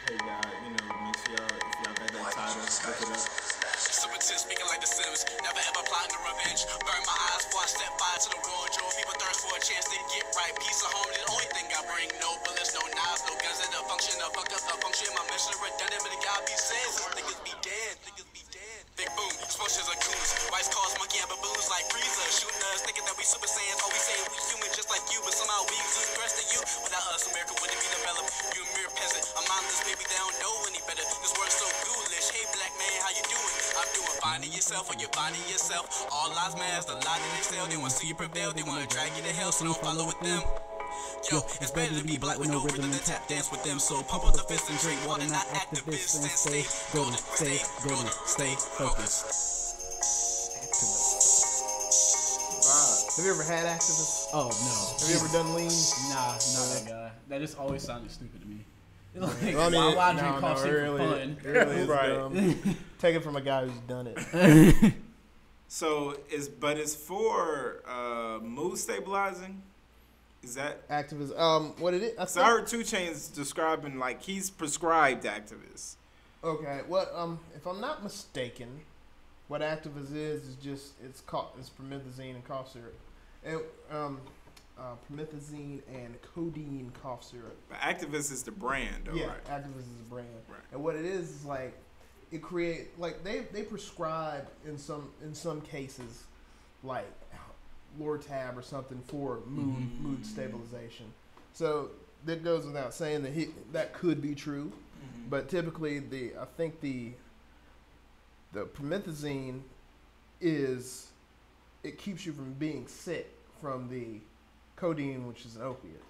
Hey, guy, make sure y'all, if y'all got that title, look it up. Submitted speaking like the Sims, never ever plotting to revenge. Burn my eyes before I step by to the road. Joe, people thirst for a chance to get right. Peace of home is the only thing I bring. No bullets, no knives, no guns. And the function, the fuck up the function. My mission redundant, but it gotta be said. Some niggas be dead, niggas be dead. Big boom, explosions are coons. Whites calls monkey and baboons like Frieza. Shooting us, thinking that we super saiyans. All we say we human just like you, but somehow we exude threats to you. Without us, America wouldn't be developed. You a mere peasant, a mindless baby, they don't know any better. This world's so ghoulish. Hey, black man, how you doing? I'm doing finding yourself or you're finding yourself. All lives matter, the lie that they sell. They want to see you prevail, they want to drag you to hell, so don't follow with them. Yo, it's better to be black with no rhythm than tap dance with them. So pump up the fist and drink water, not activists, and stay golden, stay focused. Have you ever had activists? Oh no. Have you ever done lean? Nah, not that guy. That just always sounded stupid to me. Like, Well, I mean, why drink coffee for fun? It really is Right. dumb. Take it from a guy who's done it. So, it's for mood stabilizing? Is that? Activists. What it is? So I heard 2 Chainz describing, like, he's prescribed activists. Okay. What? If I'm not mistaken, what activist is just it's promethazine and cough syrup, and promethazine and codeine cough syrup. But activist is the brand, though, Yeah, right? activist is a brand. Right. And what it is like it create like they prescribe in some cases like Lortab or something for mood stabilization. So that goes without saying that could be true, but typically I think the promethazine it keeps you from being sick from the codeine, which is an opiate.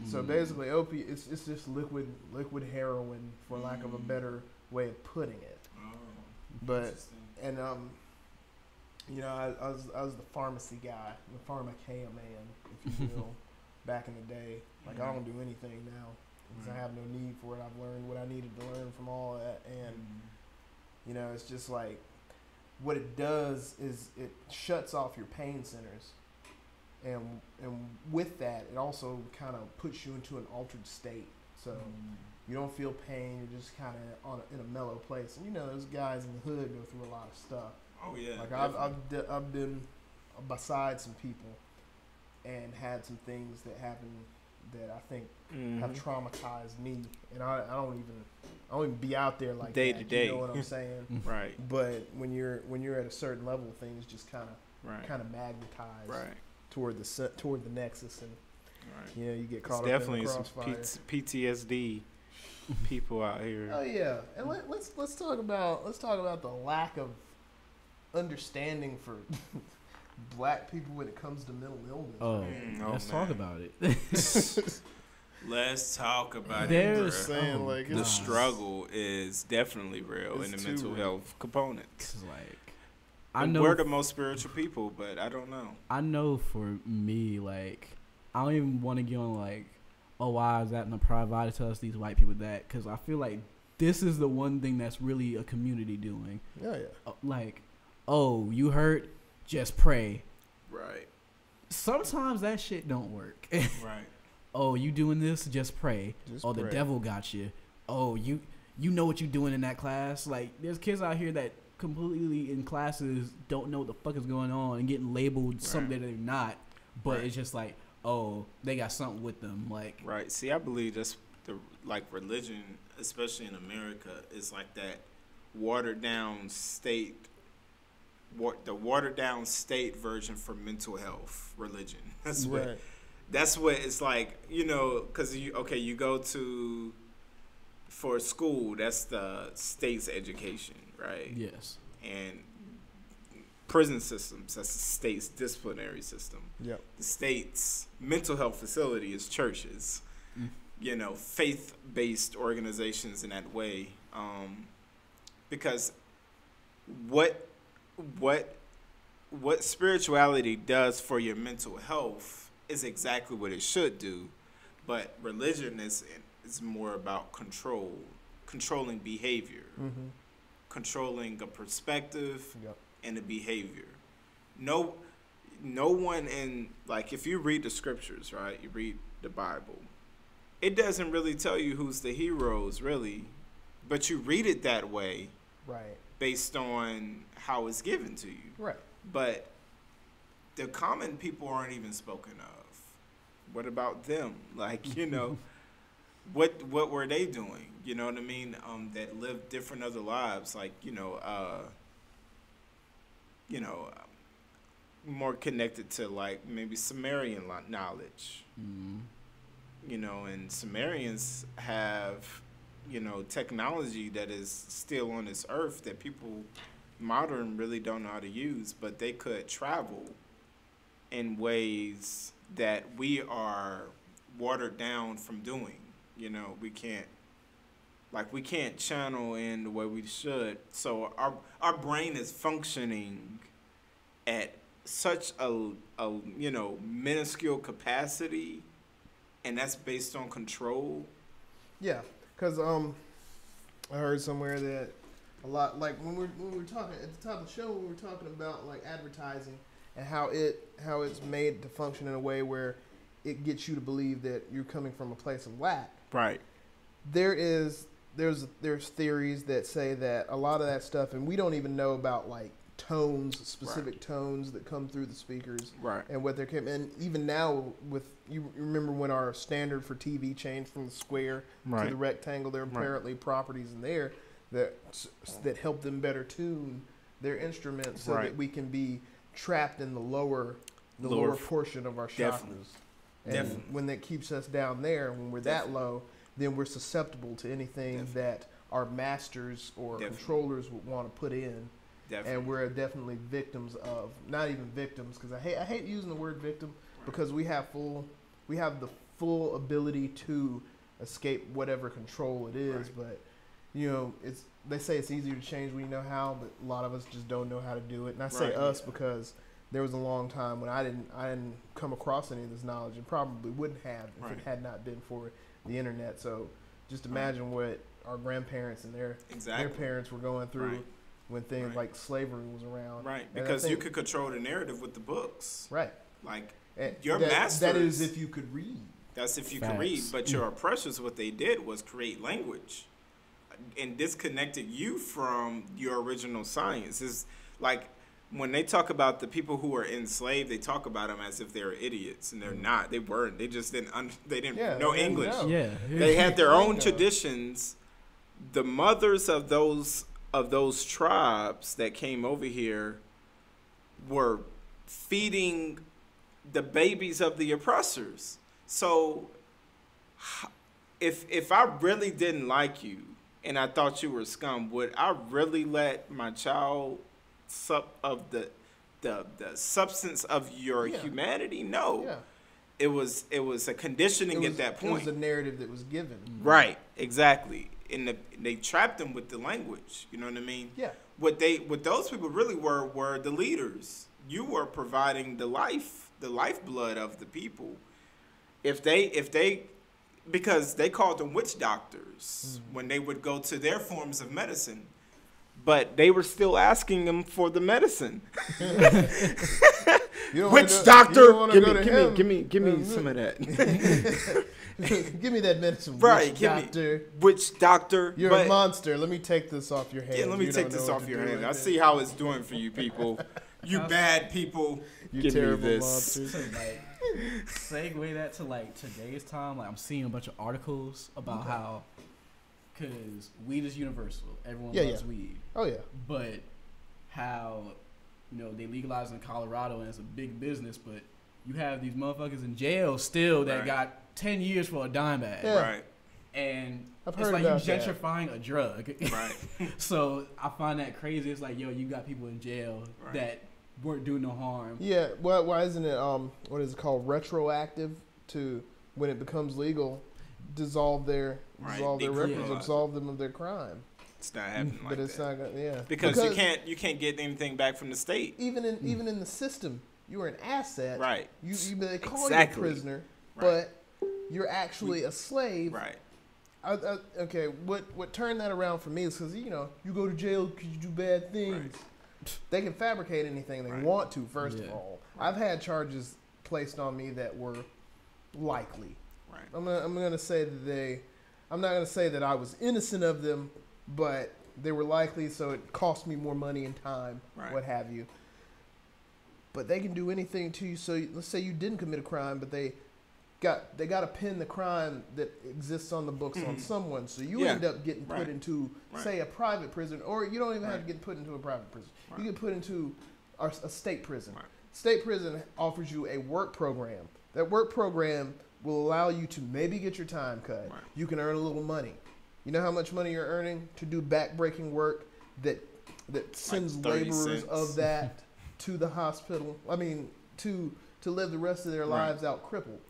So basically, opiate it's just liquid heroin, for lack of a better way of putting it. Oh, But and I was the pharmacy guy, the pharmakeia man, if you will, back in the day. Like I don't do anything now because I have no need for it. I've learned what I needed to learn from all of that, and it's just like what it does is it shuts off your pain centers. And with that, it also kind of puts you into an altered state. So you don't feel pain. You're just kind of in a mellow place. And those guys in the hood go through a lot of stuff. Oh yeah. Like I've been beside some people and had some things that happened that I think have traumatized me. And I don't even be out there like day that. to day. You know what I'm saying? Right. But when you're at a certain level, things just kind of magnetize. Right. Toward the nexus, and Right. you get caught It's up in the definitely crossfire. some PTSD people out here. Oh yeah, and let's talk about the lack of understanding for black people when it comes to mental illness. Oh, let's talk about it. Let's talk about There's it. saying like The struggle is definitely real in the too mental real. health components. Like, We're the most spiritual people, but I don't know. I know for me, like, I don't even want to get on, like, oh, why is that in the private to us, these white people, that? Because I feel like this is the one thing that's really a community doing. Yeah. Like, oh, you hurt? Just pray. Right. Sometimes that shit don't work. Right. Oh, you doing this? Just pray. Just The pray. devil got you. Oh, you know what you doing in that class? Like, there's kids out here that completely in classes don't know what the fuck is going on and getting labeled something that they're not, but it's just like, oh, they got something with them. Like, Right. See, I believe that's religion, especially in America, is like that watered down state. The watered down state version for mental health religion. That's what. Right. That's what it's like. Because you go to for school. That's the state's education, right? yes. And prison systems. That's the state's disciplinary system. Yep. The state's mental health facility is churches. Faith-based organizations in that way. Because what spirituality does for your mental health is exactly what it should do, but religion is more about controlling behavior, controlling a perspective and a behavior. No one in, like, if you read the scriptures, right? You read the Bible, it doesn't really tell you who's the heroes, really. But you read it that way. Right. Based on how it's given to you. Right. But the common people aren't even spoken of. What about them? Like, you know, what were they doing? You know what I mean? That lived different other lives. Like, more connected to like maybe Sumerian knowledge. Mm-hmm. You know, and Sumerians have, you know, technology that is still on this earth that people modern really don't know how to use, but they could travel in ways that we are watered down from doing. You know, we can't channel in the way we should. So our brain is functioning at such a minuscule capacity, and that's based on control. Yeah, because I heard somewhere that a lot, like when we were talking at the top of the show, we were talking about like advertising and how it's made to function in a way where it gets you to believe that you're coming from a place of lack. Right. There's theories that say that a lot of that stuff, and we don't even know about like tones, specific tones that come through the speakers, right, and what they're and even now with you remember when our standard for TV changed from the square to the rectangle, there are apparently properties in there that help them better tune their instruments so that we can be trapped in the lower portion of our chakras. And when that keeps us down there, when we're that low, then we're susceptible to anything that our masters or controllers would want to put in. And we're definitely victims of, not even victims, because I hate using the word victim, because we have the full ability to escape whatever control it is. But you know, they say it's easier to change when you know how, but a lot of us just don't know how to do it. And I say us because there was a long time when I didn't come across any of this knowledge, and probably wouldn't have if it had not been for the internet. So just imagine what our grandparents and their parents were going through when things like slavery was around. Right, because you could control the narrative with the books. Right. Like your masters. That is if you could read. That's if you could read. But your oppressors, what they did was create language and disconnected you from your original science. Is like when they talk about the people who were enslaved, they talk about them as if they're idiots, and they're not. They weren't. They just didn't know English. Yeah. They had their own traditions. The mothers of those tribes that came over here were feeding the babies of the oppressors. So if I really didn't like you and I thought you were scum, would I really let my child sup of the substance of your humanity? No. Yeah. It was a conditioning at that point. It was a narrative that was given. Right, exactly. And they trapped them with the language. You know what I mean? Yeah. What those people really were the leaders. You were providing the lifeblood of the people. If they because they called them witch doctors when they would go to their forms of medicine, but they were still asking them for the medicine. Witch doctor, give me some of that. Give me that medicine, right? Witch doctor. Witch doctor. You're a monster. Let me take this off your hands. Yeah, let me take this off your hands. I see how it's doing for you people. You bad people. You terrible monsters. Like, segue that to like today's time. Like I'm seeing a bunch of articles about how, because weed is universal. Everyone loves weed. Oh yeah. But how, they legalized in Colorado and it's a big business, but you have these motherfuckers in jail still that got 10 years for a dime bag. Yeah. Right. And I've it's heard like you about gentrifying a drug. Right. So I find that crazy. It's like, you got people in jail that weren't doing no harm. Yeah. Well, why isn't it what is it called, retroactive to when it becomes legal, dissolve their records, absolve them of their crime? It's not happening like that. But it's not gonna, because you can't get anything back from the state. Even in the system, you are an asset. Right. They call you a prisoner, but you're actually a slave. Right. Okay. What turned that around for me is because you go to jail because you do bad things. Right. They can fabricate anything they want to. First of all, I've had charges placed on me that were likely. Right. I'm gonna say that I'm not gonna say that I was innocent of them, but they were likely, so it cost me more money and time, what have you. But they can do anything to you. So let's say you didn't commit a crime, but they got to pin the crime that exists on the books on someone. So you end up getting put into, say, a private prison, or you don't even have to get put into a private prison. You get put into a state prison. State prison offers you a work program. That work program will allow you to maybe get your time cut. You can earn a little money. You know how much money you're earning to do backbreaking work that sends like laborers cents. of that to the hospital. I mean, to live the rest of their lives out crippled.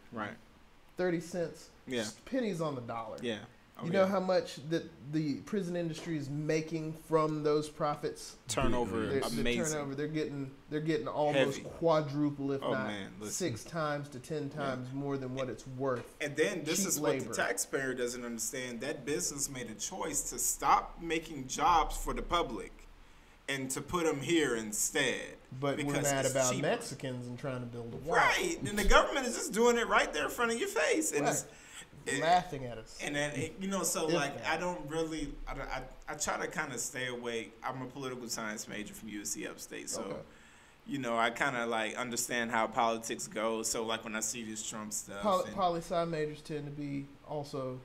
30 cents. Yeah. Pennies on the dollar. Yeah. You know how much that the prison industry is making from those profits? Turnover, The amazing. turnover, they're getting almost Heavy. quadruple, if not Man, listen. 6 times to 10 times more than what it's worth. And then this Cheap is what labor. the taxpayer doesn't understand. That business made a choice to stop making jobs for the public and to put them here instead. But we're because mad it's about cheaper. Mexicans and trying to build a wall. Right. And the government is just doing it right there in front of your face. And it's laughing at us. And then, so If like, that. I don't really, I try to kind of stay away. I'm a political science major from USC Upstate. So, I kind of like understand how politics goes. So like when I see this Trump stuff. Poli-sci majors tend to be also,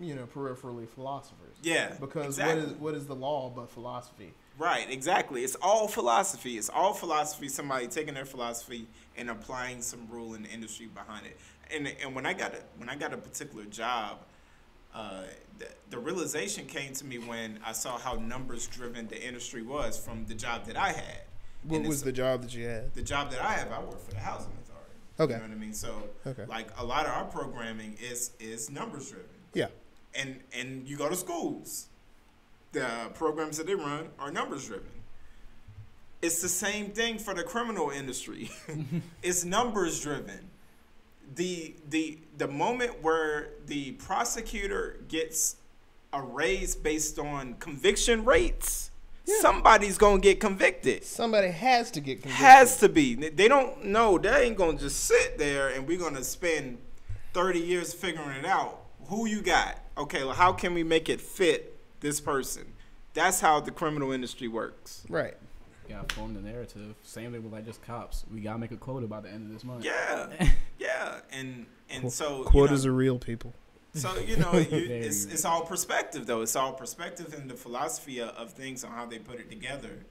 peripherally philosophers. Yeah. Because exactly. what is the law but philosophy? Right, exactly. It's all philosophy. It's all philosophy. Somebody taking their philosophy and applying some rule in the industry behind it. And when I got a particular job, the realization came to me when I saw how numbers driven the industry was from the job that I had. What was the job that you had? The job that I have, I work for the housing authority. Okay. You know what I mean? So like a lot of our programming is numbers driven. Yeah. And you go to schools. The programs that they run are numbers driven. It's the same thing for the criminal industry. It's numbers driven. The moment where the prosecutor gets a raise based on conviction rates, somebody's gonna get convicted. Somebody has to get convicted. Has to be. They don't know. They ain't gonna just sit there and we're gonna spend 30 years figuring it out. Who you got? Okay, well, how can we make it fit this person? That's how the criminal industry works. Right. You gotta form the narrative. Same thing with like just cops. We gotta make a quota by the end of this month. Yeah, yeah, and so Quotas are real, people. So it's all perspective though. It's all perspective and the philosophy of things on how they put it together,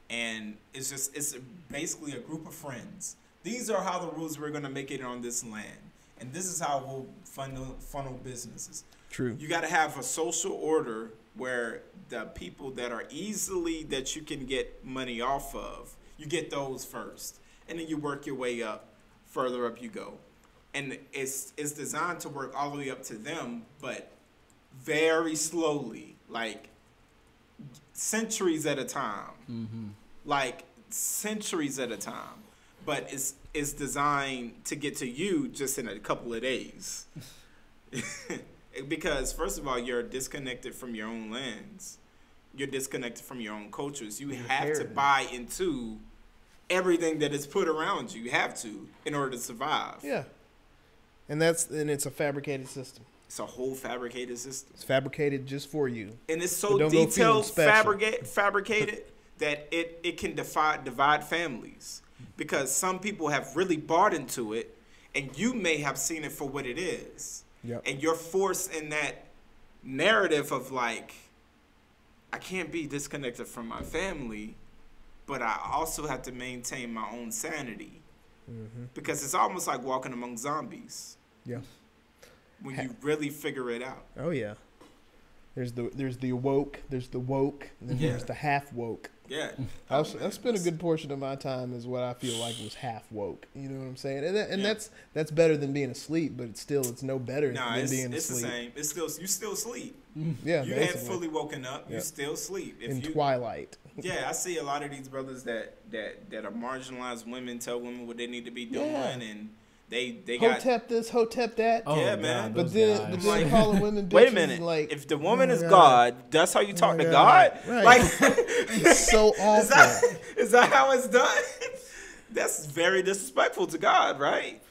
and it's basically a group of friends. These are how the rules we're gonna make it on this land, and this is how we'll funnel businesses. True. You got to have a social order where the people that are that you can get money off of, you get those first, and then you work your way up. Further up you go, and it's designed to work all the way up to them, but very slowly, like centuries at a time, like centuries at a time. But it's designed to get to you just in a couple of days. Because first of all, you're disconnected from your own lands. You're disconnected from your own cultures. You have to buy into everything that is put around you. You have to in order to survive. Yeah. And it's a fabricated system. It's a whole fabricated system. It's fabricated just for you. And it's so detailed, fabricated that it can divide families. Because some people have really bought into it, and you may have seen it for what it is. Yep. And you're forced in that narrative of like, I can't be disconnected from my family, but I also have to maintain my own sanity. Because it's almost like walking among zombies. Yeah. When you really figure it out. Oh yeah. There's the woke, there's the woke, and then there's the half woke. Yeah. I spent a good portion of my time as what I feel like was half woke. You know what I'm saying? And that's better than being asleep, but it's no better than being asleep. It's the same. It's still you still sleep. Yeah, you hadn't fully woken up. You still sleep. In twilight. Yeah, I see a lot of these brothers that are marginalized women tell women what they need to be doing, and they got hotep this, hotep that. Oh, yeah, man. But then calling women bitches. Wait a minute. Like, if the woman is God, that's how you talk to God? Right. Like, it's so awful. Is that how it's done? That's very disrespectful to God, right?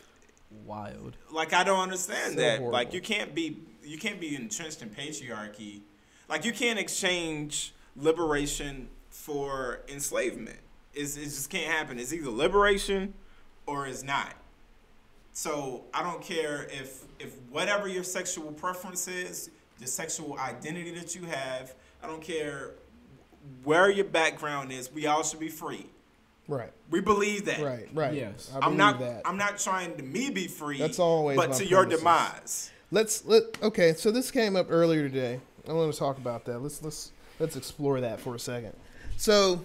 wild. Like, I don't understand So that. horrible. Like, you can't be entrenched in patriarchy. Like, you can't exchange liberation for enslavement. It just can't happen. It's either liberation or it's not. So I don't care if whatever your sexual preference is, the sexual identity that you have, I don't care where your background is, we all should be free. Right. We believe that. Right. Yes. I believe that. I'm not trying to be free. That's always but my to your premises. demise. Okay, so this came up earlier today. I want to talk about that. Let's explore that for a second. So,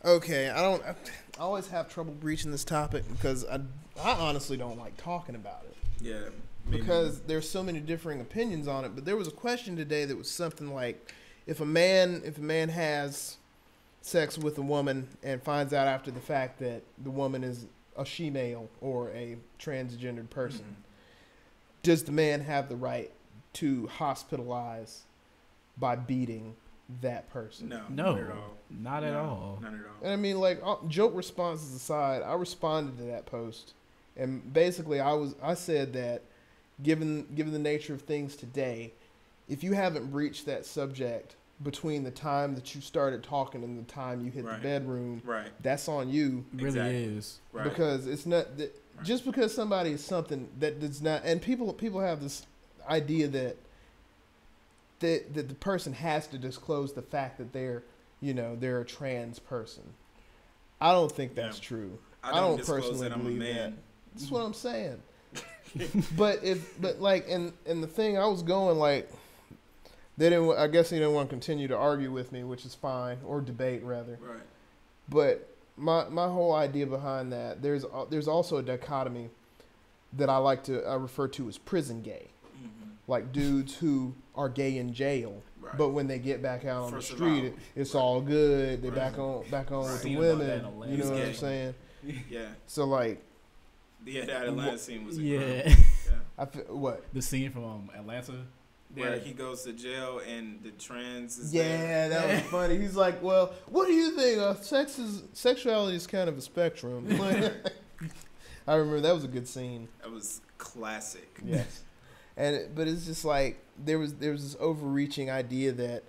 okay, I always have trouble breaching this topic because I honestly don't like talking about it. Yeah. Because there's so many differing opinions on it. But there was a question today that was something like, if a man has sex with a woman and finds out after the fact that the woman is a she-male or a transgendered person, does the man have the right to hospitalize by beating that person? No. No, Not at all. not at all. Not at all. And I mean, like, joke responses aside, I responded to that post, and basically I said that given the nature of things today, if you haven't breached that subject between the time that you started talking and the time you hit the bedroom, that's on you. It really is. Right. Because it's not just because somebody is something that does not, and people have this idea that the person has to disclose the fact that they're a trans person. I don't think that's true. I don't personally believe that. That's what I'm saying. but the thing I was going, like, I guess they didn't want to continue to argue with me, which is fine, or debate rather. Right. But my whole idea behind that, there's also a dichotomy that I refer to as prison gay. Like dudes who are gay in jail, but when they get back out on the street, it's all good. They're back on with the women. You know what I'm saying? Yeah. So like, that Atlanta scene was incredible. Yeah. I feel, what? The scene from Atlanta where he goes to jail and the trans is there. That was funny. He's like, well, what do you think? Sexuality is kind of a spectrum. I remember that was a good scene. That was classic. Yes. But it's just like there was this overreaching idea that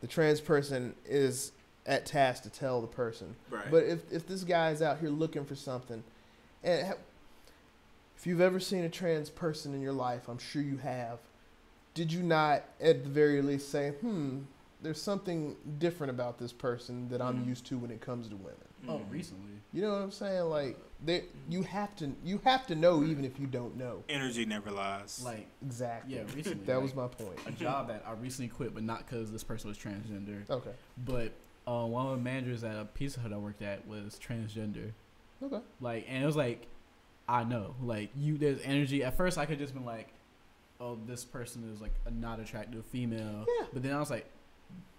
the trans person is at task to tell the person. Right. But if this guy is out here looking for something, and if you've ever seen a trans person in your life, I'm sure you have, did you not at the very least say, there's something different about this person that I'm used to when it comes to women? Oh, recently. You know what I'm saying? Like, you have to know even if you don't know. Energy never lies. Like, exactly. Yeah, recently. That was my point. A job that I recently quit, but not because this person was transgender. Okay. But one of the managers at a Pizza Hut I worked at was transgender. Okay. Like, and it was like, I know, like, there's energy. At first, I could just been like, oh, this person is like a not attractive female. Yeah. But then I was like,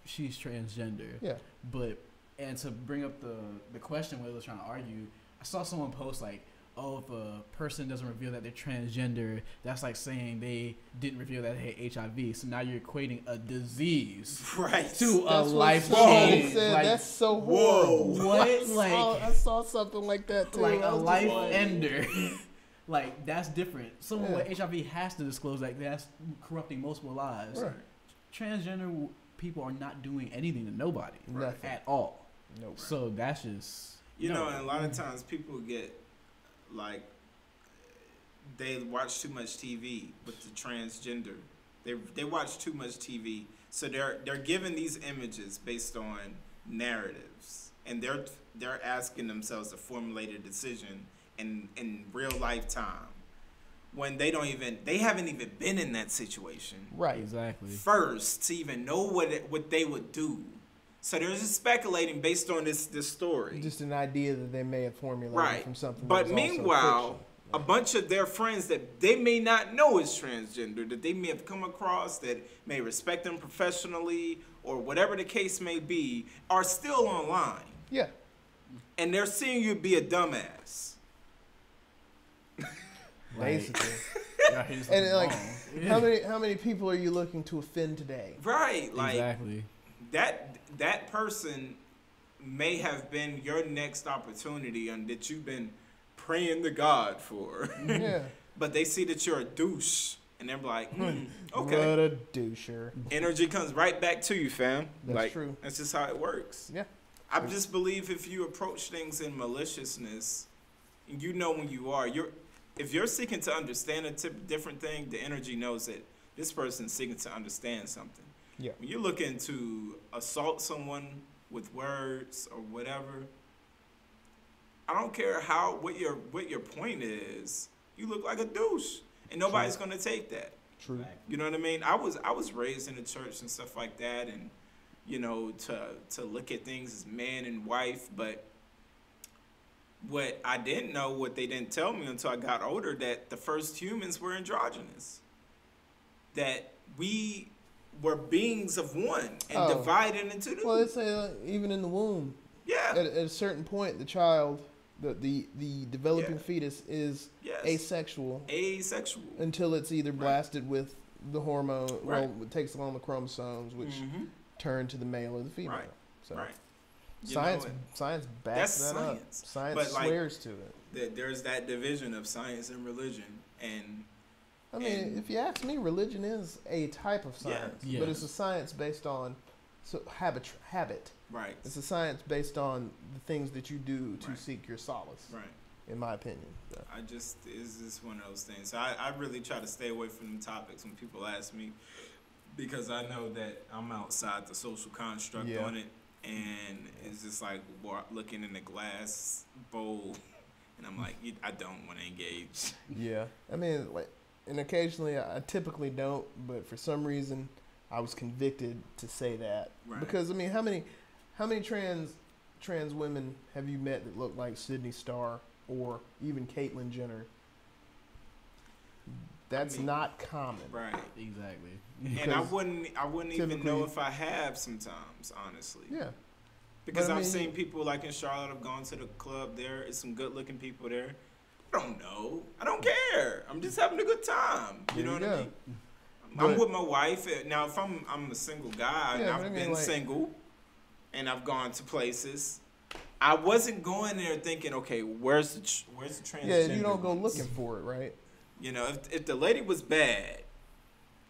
she's transgender. Yeah. And to bring up the question where they was trying to argue, I saw someone post like, oh, if a person doesn't reveal that they're transgender, that's like saying they didn't reveal that they had HIV. So now you're equating a disease to a life change. Like, that's so horrible. Whoa. What? Like, I saw something like that too. Like a life ender. Like, that's different. Someone with HIV has to disclose that that's corrupting multiple lives. Right. Transgender people are not doing anything to nobody at all. Nope. So that's just and a lot of times people get like they watch too much TV with the transgender. They watch too much TV, so they're given these images based on narratives, and they're asking themselves to formulate a decision in real life time when they haven't even been in that situation. Right. Exactly. First to even know what they would do. So they're just speculating based on this story. Just an idea that they may have formulated from something. But that was meanwhile, a bunch of their friends that they may not know is transgender, that they may have come across, that may respect them professionally, or whatever the case may be, are still online. Yeah. And they're seeing you be a dumbass. Basically. And like, how many people are you looking to offend today? Right. Like, exactly. That person may have been your next opportunity and that you've been praying to God for. Yeah. But they see that you're a douche, and they're like, okay. What a doucher. Energy comes right back to you, fam. That's like, true. That's just how it works. Yeah. I just believe if you approach things in maliciousness, you know when you are. If you're seeking to understand a different thing, the energy knows that this person's seeking to understand something. Yeah. When you're looking to assault someone with words or whatever, I don't care what your point is. You look like a douche, and nobody's gonna take that. True. You know what I mean? I was raised in the church and stuff like that, and you know, to look at things as man and wife. But what I didn't know, what they didn't tell me until I got older, that the first humans were androgynous. That we were beings of one and divided into two. Well, they say even in the womb. Yeah. At a certain point, the child, the developing fetus is asexual. Asexual. Until it's either blasted with the hormone, Right. well, it takes on the chromosomes, which turn to the male or the female. Right. So Right. Science backs that up. Science But, like, swears to it. There's that division of science and religion, and I mean, if you ask me, religion is a type of science, Yeah. but it's a science based on habit. right, It's a science based on the things that you do to seek your solace, right. in my opinion. So. It's just one of those things. So I really try to stay away from them topics when people ask me, because I know that I'm outside the social construct on it, and it's just like looking in the glass bowl, and I'm like, I don't want to engage. Yeah, I mean, like, and occasionally I typically don't, but for some reason I was convicted to say that because I mean, how many trans women have you met that look like Sydney Starr or even Caitlyn Jenner? That's not common, right? Exactly. And I wouldn't even know if I have sometimes, honestly. Yeah. Because But I I've mean, seen people like in Charlotte. I've gone to the club there. It's some good looking people there. I don't know. I don't care. I'm just having a good time. You know what I mean? I'm with my wife. Now, if I'm a single guy and I've been single and I've gone to places, I wasn't going there thinking, okay, where's the transgender? Yeah, you don't go looking for it, right? You know, if the lady was bad,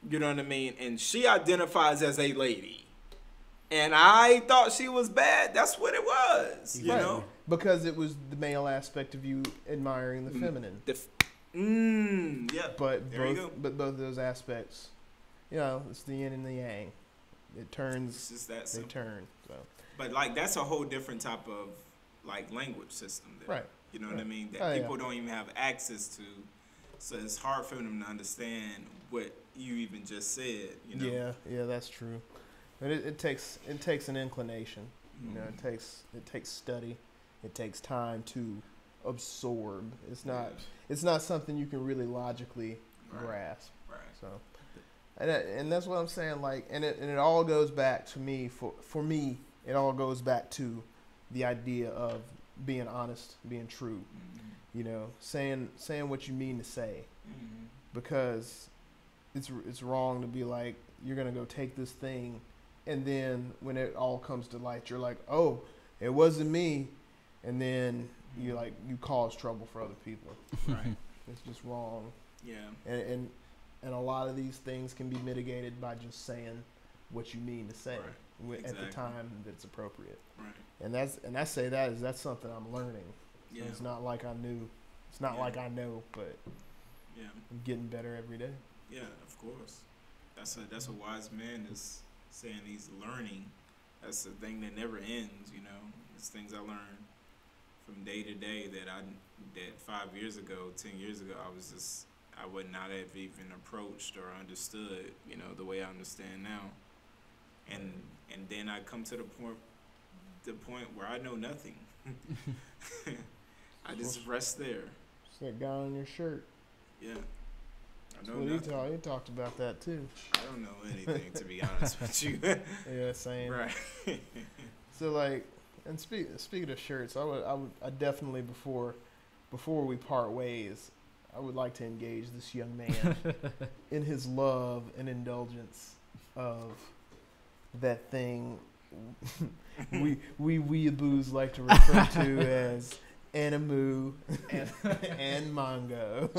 you know what I mean, and she identifies as a lady, and I thought she was bad, that's what it was, you know? Because it was the male aspect of you admiring the feminine. Yeah. But there you go. both of those aspects, you know, it's the yin and the yang. It turns. It's just that simple. They turn. So. But like that's a whole different type of like language system there. Right. You know what I mean? That people don't even have access to. So it's hard for them to understand what you even just said. You know? Yeah, that's true. But it takes an inclination. You know, it takes study. It takes time to absorb. It's not something you can really logically grasp. Right. So, and that's what I'm saying. Like, and it all goes back to me. For me, it all goes back to the idea of being honest, being true. You know, saying what you mean to say, because it's wrong to be like, you're gonna go take this thing, and then when it all comes to light, you're like, oh, it wasn't me, and then you cause trouble for other people. Right. It's just wrong. Yeah. And a lot of these things can be mitigated by just saying what you mean to say at the time that's appropriate. Right. And I say that's something I'm learning. So it's not like I knew. It's not like I know, but I'm getting better every day. Yeah, of course. That's a wise man is saying he's learning. That's the thing that never ends, you know. It's things I learn from day to day that 5 years ago, 10 years ago, I would not have even approached or understood, you know, the way I understand now. And then I come to the point where I know nothing. I just rest there. It's that guy on your shirt. Yeah. I know nothing. He talked about that too. I don't know anything, to be honest with you. Yeah, same. Right. So like, and speaking of shirts, I definitely before we part ways, I would like to engage this young man in his love and indulgence of that thing we weeaboos like to refer to as Animu, and manga.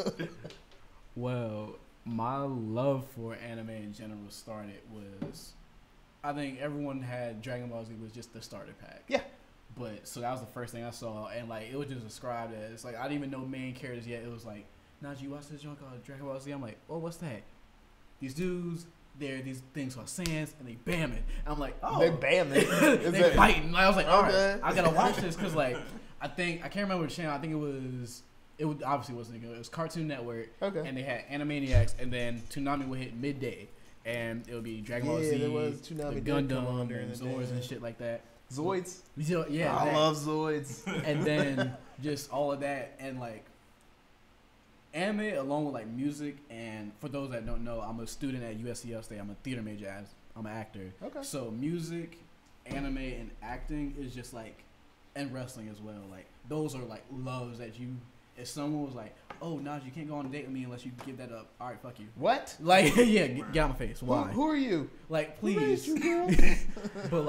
Well, my love for anime in general started was, I think everyone had Dragon Ball Z was just the starter pack. Yeah. But so that was the first thing I saw, and like it was just described as like I didn't even know main characters yet. It was like, Najee, you watch this joint called Dragon Ball Z? I'm like, oh, what's that? These dudes, they're these things called Saiyans, and they bam it. I'm like, oh, They bam it. they fighting. Like, I was like, all Okay. right, I gotta watch this because like I can't remember the channel. I think it obviously wasn't good. It was Cartoon Network. Okay. And they had Animaniacs, and then Toonami would hit midday, and it would be Dragon Ball Z, there was Toonami the did come on Gundam, during and the Zords day. and shit like that. Zoids. Yeah, I that. love Zoids. And then just all of that, and like anime along with like music. And for those that don't know, I'm a student at USC State. I'm a theater major. I'm an actor. Okay. So music, anime, and acting is just like, and wrestling as well. Like those are like loves that you. If someone was like, "Oh, Naj, you can't go on a date with me unless you give that up," all right, fuck you. What? Like, yeah, get out my face. Why? Who are you? Like, Who raised please. you, girl? But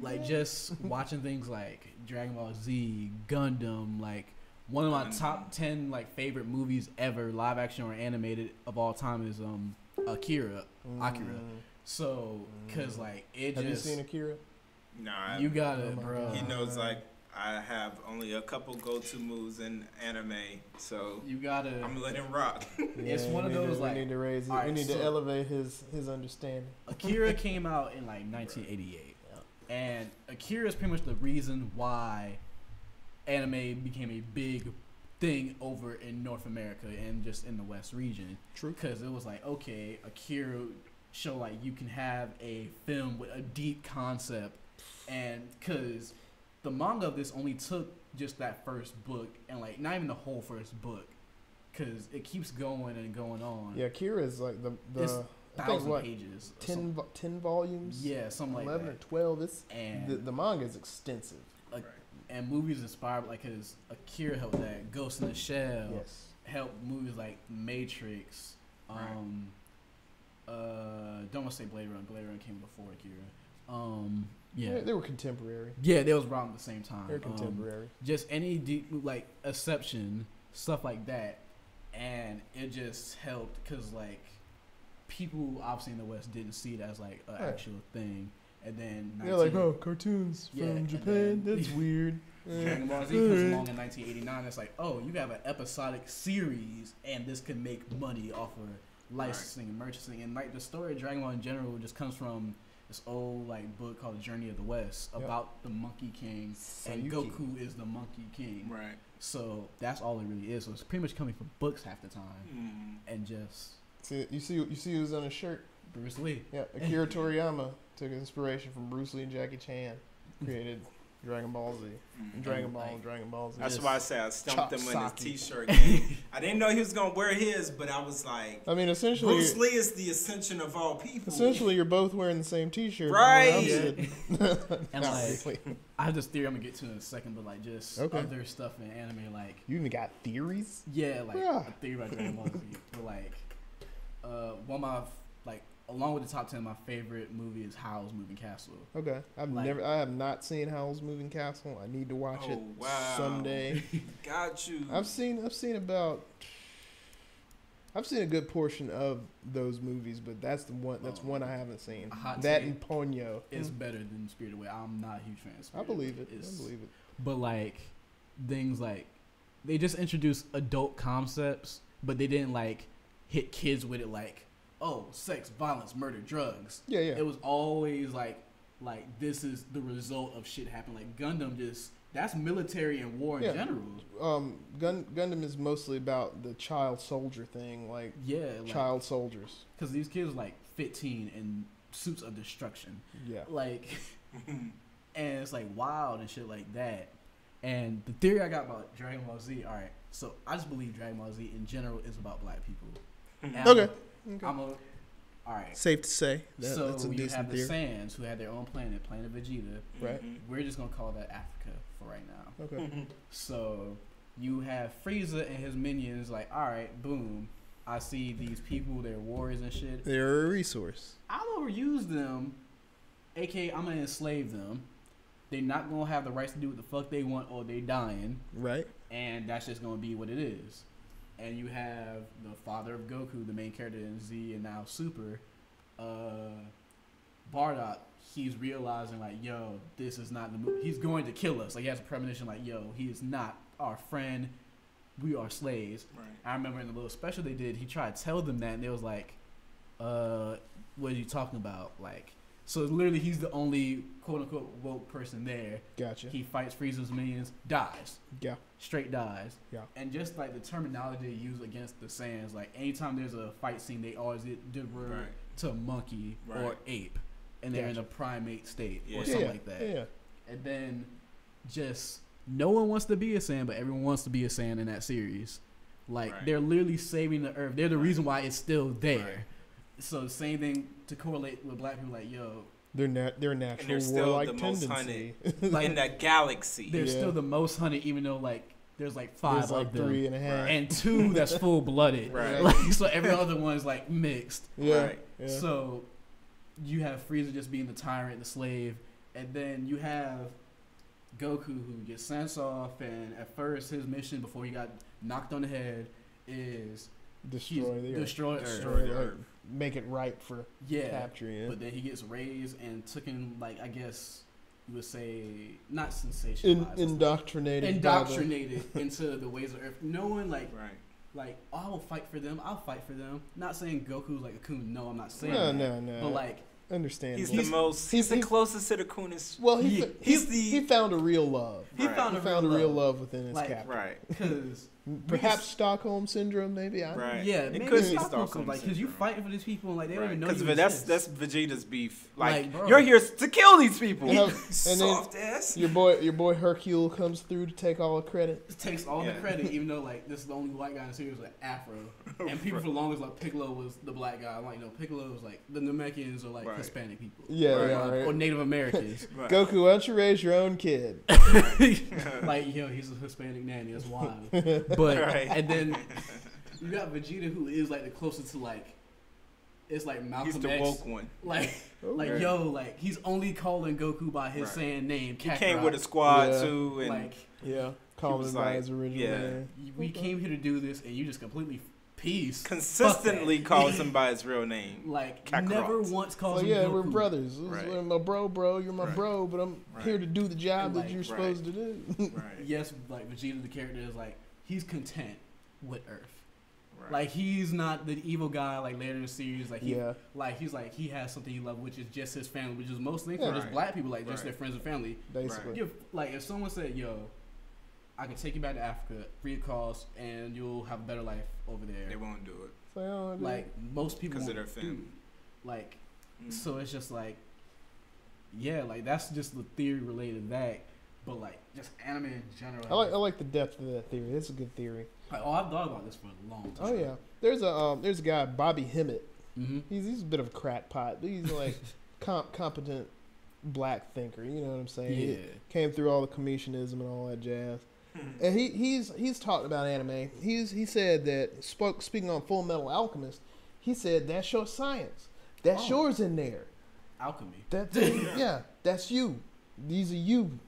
like just watching things like Dragon Ball Z, Gundam, like one of my top 10 like favorite movies ever, live action or animated of all time is Akira. So, cause like it Have just you seen Akira? Nah, you got it, Oh my bro. God. he knows like I have only a couple go-to moves in anime, so You gotta. I'm gonna let him rock. It's one of we need those, to, like- we need to raise it. Alright, We need so- to elevate his understanding. Akira came out in like 1988, and Akira is pretty much the reason why anime became a big thing over in North America and just in the West region. True. Because it was like, okay, Akira show like you can have a film with a deep concept, and because the manga of this only took just that first book, and like not even the whole first book, because it keeps going and going on. Yeah, Akira is like It's I think 1,000 what pages. or 10 volumes. Yeah, something like 11 that. or 12. It's And the manga is extensive. and movies inspired like his Akira helped that, Ghost in the Shell Yes. helped movies like Matrix. Don't want to say Blade Runner. Blade Runner came before Akira. Yeah, They were contemporary. yeah, they was around at the same time. They're contemporary. Just any deep like Exception, stuff like that, and it just helped because like people obviously in the West didn't see it as like an Right. actual thing, and then They're like, oh, cartoons Yeah, from and Japan. then- That's weird. Dragon Ball Z comes along in 1989. It's like, oh, you have an episodic series, and this can make money off of licensing and merchandising. And like the story of Dragon Ball in general just comes from this old like book called The Journey of the West Yep. about the Monkey King, and Sayuki. Goku is the Monkey King. Right. So that's all it really is. So it's pretty much coming from books half the time, and just You see who's on his shirt? Bruce Lee. Yeah, Akira Toriyama took inspiration from Bruce Lee and Jackie Chan. Created Dragon Ball Z. And Dragon Ball and Dragon Ball Z. That's why I say I stumped him in his Chopsaki. t-shirt game. I didn't know he was gonna wear his, but I was like, I mean, essentially, Bruce Lee is the ascension of all people. essentially, you're both wearing the same T-shirt. Right. And Not like, really. I have this theory I'm gonna get to in a second, but like just Okay. other stuff in anime, like You even got theories? yeah, like Yeah. a theory about Dragon Ball Z. But like, one of my like, along with the top 10, my favorite movie is Howl's Moving Castle. Okay, I have not seen Howl's Moving Castle. I need to watch it Oh, wow. someday. Got you. I've seen a good portion of those movies, but that's the one. That's one I haven't seen. A hot That take and Ponyo. is better than Spirited Away. I'm not a huge fan of I Spirited believe Away. it. It's- I believe it. But like, things like, they just introduced adult concepts, but they didn't like hit kids with it like, oh, sex, violence, murder, drugs. Yeah, yeah. It was always like this is the result of shit happening. Like Gundam, just that's military and war in Yeah. general. Gundam is mostly about the child soldier thing, like Yeah, like, child soldiers. because these kids are like 15 in suits of destruction, Yeah. like, and it's like wild and shit like that. And the theory I got about Dragon Ball Z, all right, so I just believe Dragon Ball Z in general is about black people. And Okay. all right. Safe to say. So That's a you decent have the theory. Saiyans who had their own planet Vegeta. Right. We're just gonna call that Africa for right now. Okay. So you have Frieza and his minions. Like, all right, boom. I see these people, they're warriors and shit. They're a resource. I'll overuse them, aka I'm gonna enslave them, they're not gonna have the rights to do what the fuck they want, or they dying, Right. and that's just gonna be what it is. And you have the father of Goku, the main character in Z and now Super, Bardock. He's realizing like, yo, this is not the move. He's going to kill us. Like, he has a premonition like, yo, he is not our friend. We are slaves. Right. I remember in the little special they did, he tried to tell them that, and they was like, what are you talking about? Like, so literally he's the only quote unquote woke person there. Gotcha. He fights Frieza's minions, dies. Yeah. Straight dies. Yeah. And just like the terminology they use against the Saiyans, like anytime there's a fight scene, they always did word Right. to monkey Right. or ape, and they're in Gotcha. a primate state Yeah. or something Yeah. like that. Yeah. And then just no one wants to be a Saiyan, but everyone wants to be a Saiyan in that series. Like, Right. they're literally saving the Earth. They're the Right. reason why it's still there. Right. So the same thing to correlate with black people, like, yo, Their And natural they're still warlike the most tendency. like, in the galaxy. they're Yeah. still the most hunted, even though like there's like 5 There's like of them, 3.5. Right. and 2 that's full blooded. Right. Like, so every other one's like mixed. Yeah. Right. Yeah. So you have Frieza just being the tyrant, the slave, and then you have Goku who gets sent off, and at first his mission before he got knocked on the head is Destroy the Earth. destroy Earth. Destroy the Like, Earth. make it right for Yeah. capturing it. But then he gets raised and taken, like, I guess you would say, not sensationalized. Indoctrinated. indoctrinated into the ways of Earth. No one, Right. oh, I will fight for them. I'll fight for them. Not saying Goku's like a coon. No, I'm not saying No, that. no, no. But, like, Understand. He's the most. He's the closest to the coolest. Well, he's he found a real love. he Right. found He a found a real real love. love within his Like, captain. Right. Because Perhaps Stockholm syndrome, maybe. I don't know. Right. yeah, It maybe could it's be Stockholm Stockholm like, because you syndrome. fighting for these people and like they don't even know Because you that's exist. Vegeta's beef. Like, bro. you're here to kill these people. Yeah, and Soft ass. Your boy Hercule comes through to take all the credit. It takes all Yeah. the credit, even though like this is the only white guy in the series with Afro, and people for the longest like Piccolo was the black guy. I'm like, no, Piccolo was like the Namekians are like Right. Hispanic people, Yeah, Right. they are, or right? Native Americans. Right. Goku, why don't you raise your own kid? Like, yo, he's a Hispanic nanny. That's wild. But Right. and then you got Vegeta, who is like the closest to like, it's like Malcolm He's the X. woke one. Like, like Right. yo, like he's only calling Goku by his Right. saying name. He Kakarot. came with a squad Yeah. too, and Like, Yeah, calling was him by like, his original yeah. name. we came here to do this, and you just completely peace. consistently Fuck that. calls him by his real name. Like, Kakarot. never once calls So him yeah, Goku. we're brothers. This is Right. my bro. You're my Right. bro, but I'm Right. here to do the job And, that like, you're right. supposed to do. Right. Yes, like Vegeta, the character is like he's content with Earth. Right. Like he's not the evil guy like later in the series. Like he, Yeah. like he's like he has something he loves, which is just his family, which is mostly Yeah. for just Right. black people, like just Right. their friends and family. Basically. Give like if someone said, "Yo, I can take you back to Africa, free of cost, and you'll have a better life over there." They won't do it So, oh, dude. Like most people because of won't their do. family. Like Mm. so, it's just like, yeah, like that's just the theory related to that. But like just anime in general. I like the depth of that theory. It's a good theory. Like, oh, I've thought about this for a long time. Oh yeah. There's a guy, Bobby Hemmett. Mm-hmm. He's a bit of a crackpot, but he's like competent black thinker. You know what I'm saying? Yeah. He came through all the Commissionism and all that jazz. And he's talked about anime. He said that speaking on Full Metal Alchemist, he said that's your science. That's Oh. yours in there. Alchemy. That's yeah, that's you. These are you.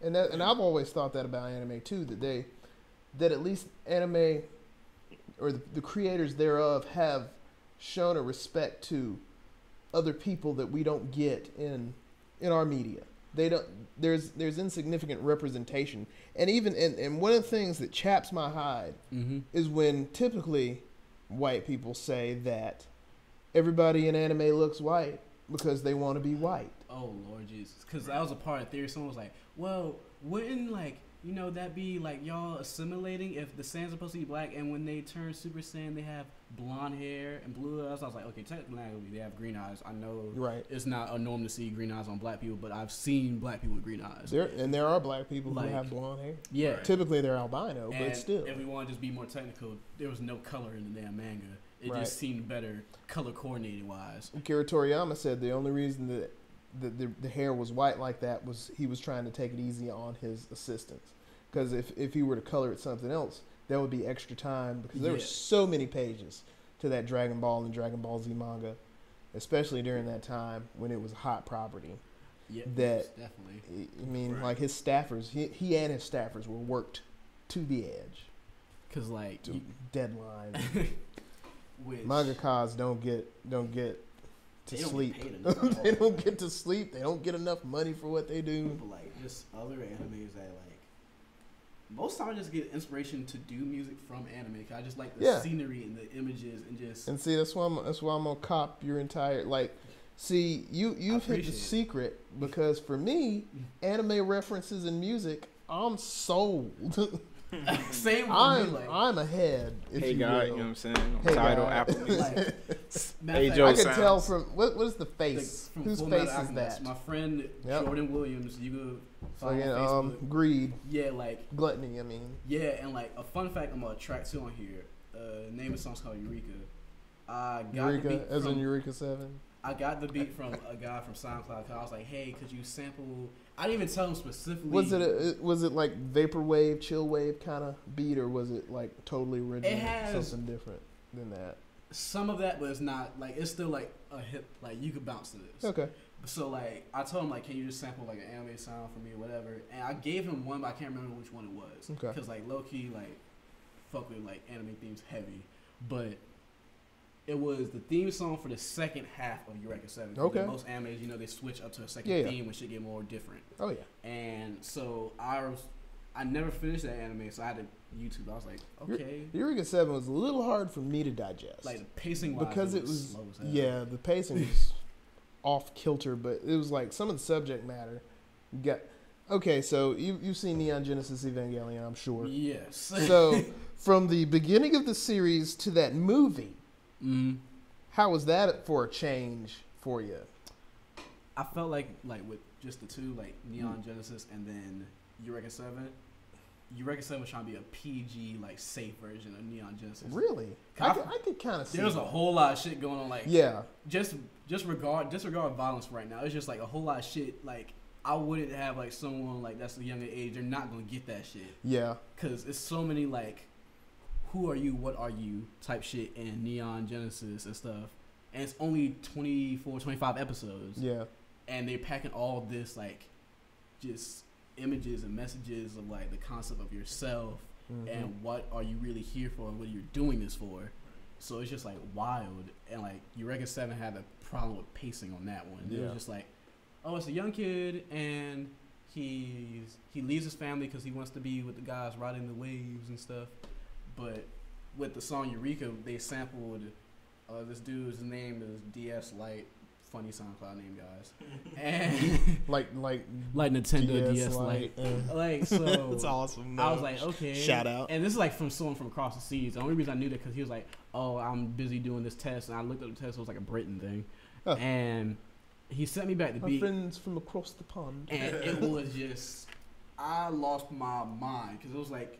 And I've always thought that about anime too. That at least anime or the creators thereof have shown a respect to other people that we don't get in our media. They don't. There's insignificant representation, and even and one of the things that chaps my hide Mm-hmm. is when typically white people say that everybody in anime looks white because they want to be white. Oh Lord Jesus, because that was a part of theory. Someone was like, "Well, wouldn't like that be like y'all assimilating if the Saiyans are supposed to be black and when they turn Super Saiyan they have blonde hair and blue eyes?" I was like, "Okay, technically they have green eyes. I know Right. it's not a norm to see green eyes on black people, but I've seen black people with green eyes. There are black people Like, who have blonde hair. Yeah, Right. Typically they're albino, and but still. if we want to just be more technical, there was no color in the damn manga. It Right. just seemed better color coordinating wise. Akira Toriyama said the only reason that the hair was white like that was he was trying to take it easy on his assistants. Because if he were to color it something else, that would be extra time because there were Yeah. so many pages to that Dragon Ball and Dragon Ball Z manga, especially during that time when it was a hot property. Yeah, that definitely. I mean, Right. like his staffers, he and his staffers were worked to the edge, Cause like to deadline. which, Mangakas don't get to they don't sleep. Get paid enough at They all. don't get to sleep. They don't get enough money for what they do. But like just other animes that like most time I just get inspiration to do music from anime. 'Cause I just like the Yeah. scenery and the images and just And see, that's why I'm gonna cop your entire like. See, you've hit the appreciate it. secret because for me, anime references and music, I'm sold. same with me. Like, I'm ahead. If Hey you guy, will. you know what I'm saying? Hey, Title, guy. Apple Music. like matter Hey, of fact, Joe I can sounds. tell from what is the like, face? from Whose Full face Metal is Alchemist, that? my friend Yep. Jordan Williams. You go follow Fucking on Facebook. greed, Yeah, like gluttony. I mean, yeah, and like a fun fact, I'm on track 2 on here. Name of the song's called Eureka. I got the Eureka, beat as from, in Eureka 7. I got the beat from a guy from SoundCloud. Cause I was like, hey, could you sample? I didn't even tell him specifically. Was it like vaporwave, chill wave kind of beat, or was it like totally original? It has- something different than that. some of that, but it's not like it's still like a hip. Like you could bounce to this. Okay. So like I told him like, can you just sample like an anime sound for me or whatever? And I gave him one, but I can't remember which one it was. Okay. Because like low key like fuck with like anime themes heavy, but it was the theme song for the second half of Eureka 7. 'Cause Okay. in most animes, you know, they switch up to a second Yeah, yeah. theme when shit get more different. Oh yeah. And so I never finished that anime, so I had to YouTube. I was like, okay, Eureka 7 was a little hard for me to digest. like the pacing wise, because it was slow as hell. yeah, the pacing was off kilter, but it was like some of the subject matter got okay. So you've seen Neon Genesis Evangelion, I'm sure. Yes. So from the beginning of the series to that movie, how was that for a change for you? I felt like with just the two, like Neon Genesis and then Eureka 7. Eureka 7 was trying to be a PG, like safe version of Neon Genesis. Really? I could kind of see. There was a whole lot of shit going on. Like yeah. just disregard violence right now. It's just like a whole lot of shit. Like I wouldn't have like someone like that's a younger age. They're not gonna get that shit. Yeah. Cause it's so many like, who are you? What are you? Type shit in Neon Genesis and stuff. And it's only 24, 25 episodes. Yeah. And they're packing all this like, just images and messages of like the concept of yourself and what are you really here for and what you're doing this for. So it's just like wild. And like Eureka 7 had a problem with pacing on that one. It was just like, oh, it's a young kid and he leaves his family because he wants to be with the guys riding the waves and stuff. But with the song Eureka, they sampled this dude's name is DS Light. Funny SoundCloud name, guys. And like Nintendo DS Lite. Lite. Like, so That's awesome. I was like, okay. Shout out. And this is like from someone from across the seas. The only reason I knew that because he was like, oh, I'm busy doing this test. And I looked up the test. It was like a Britain thing. Oh. And he sent me back the My beat. friends from across the pond. And it was just, I lost my mind. Because it was like,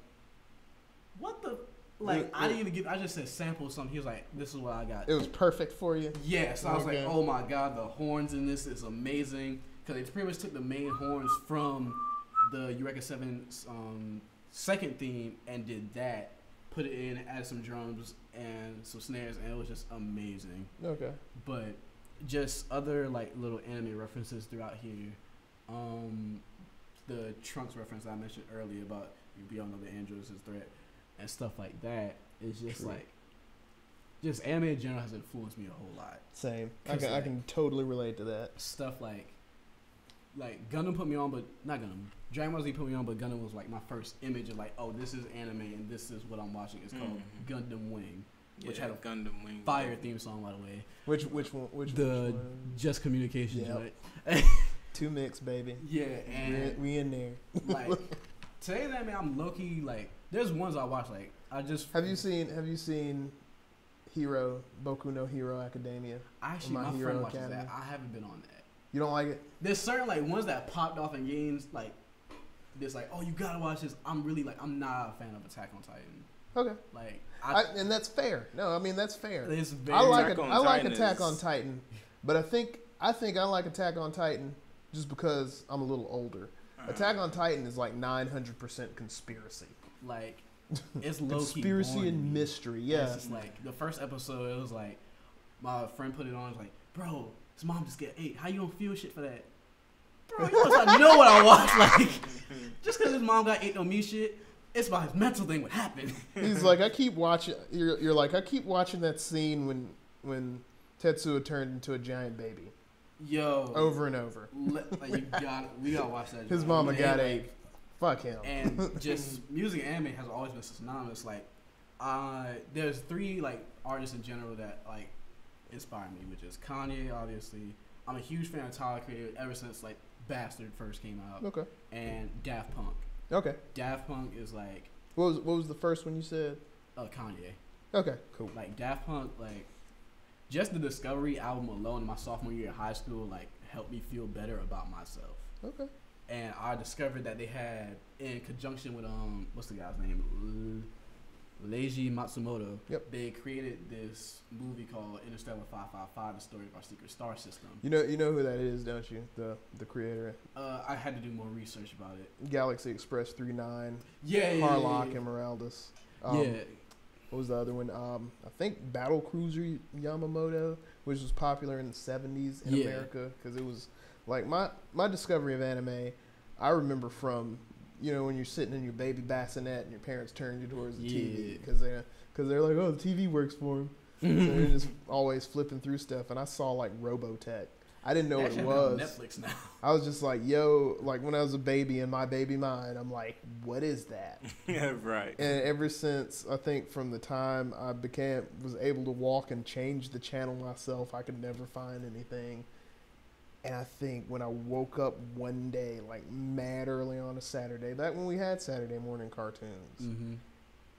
what the... Like, I didn't even give... I just said sample something. He was like, this is what I got. It was perfect for you. Yeah, so I was like, Okay. oh my god, the horns in this is amazing. Because they pretty much took the main horns from the Eureka 7's second theme and did that, put it in, added some drums and some snares, and it was just amazing. Okay. But just other like little anime references throughout here. The Trunks reference I mentioned earlier about we all know the androids is threat and stuff like that. It's just True. like, just anime in general has influenced me a whole lot. Same. I 'Cause, can totally relate to that. Stuff like Gundam put me on, but not Gundam. Dragon Ball Z put me on, but Gundam was like my first image of like, oh, this is anime and this is what I'm watching. It's called Gundam Wing, which had a Gundam Wing fire theme song, by the way. Which one? Which The one? Just Communication Yep. joint. Two mix, baby. Yeah, and We in there. like today's anime, I'm low key like. There's ones I watch like I just. Have you seen Hero Boku no Hero Academia? Actually, My my Hero friend watches Academy? that. I haven't been on that. You don't like it? There's certain like ones that popped off in games like this, like, oh, you gotta watch this. I'm really like, I'm not a fan of Attack on Titan. Okay. Like And that's fair. No, I mean that's fair. it's very I like Attack on I like Titan Attack is- on Titan, but I think I like Attack on Titan just because I'm a little older. Attack on Titan is like 900% conspiracy. like it's low key Conspiracy boring to and me. mystery. And Yeah. it's just like the first episode. It was like my friend put it on. It was like, bro, his mom just get 8. How you gonna feel shit for that? Bro, you must not know what I watch. Like, just because his mom got Ain't No Me shit, it's about his mental thing what happened. He's like, I keep watching. You're like, I keep watching that scene when Tetsuo turned into a giant baby. Yo. Over and over. Like, we gotta watch that. His mama got a. Fuck him. And just music and anime has always been synonymous. Like, there's 3 like artists in general that like inspire me, which is Kanye, obviously. I'm a huge fan of Tyler Creator ever since like Bastard first came out. Okay. And Daft Punk. Okay. Daft Punk is like. What was the first one you said? Kanye. Okay. Cool. Like Daft Punk, like just the Discovery album alone in my sophomore year of high school, like helped me feel better about myself. Okay. And I discovered that they had, in conjunction with what's the guy's name? Leiji Matsumoto. Yep. They created this movie called Interstellar 555: The Story of Our Secret Star System. You know who that is, don't you? The creator. I had to do more research about it. Galaxy Express 39. Yeah. Harlock and Moraldez. Yeah. What was the other one? I think Battle Cruiser Yamamoto, which was popular in the 70s in America, because it was like my discovery of anime. I remember from when you're sitting in your baby bassinet and your parents turn you towards the TV because they're like, oh, the TV works for them. So they're just always flipping through stuff, and I saw like Robotech. I didn't know what it was. Netflix now. I was just like, yo, like when I was a baby in my baby mind, I'm like, what is that? Yeah, right. And ever since, I think from the time I was able to walk and change the channel myself, I could never find anything. And I think when I woke up one day, like mad early on a Saturday, back when we had Saturday morning cartoons,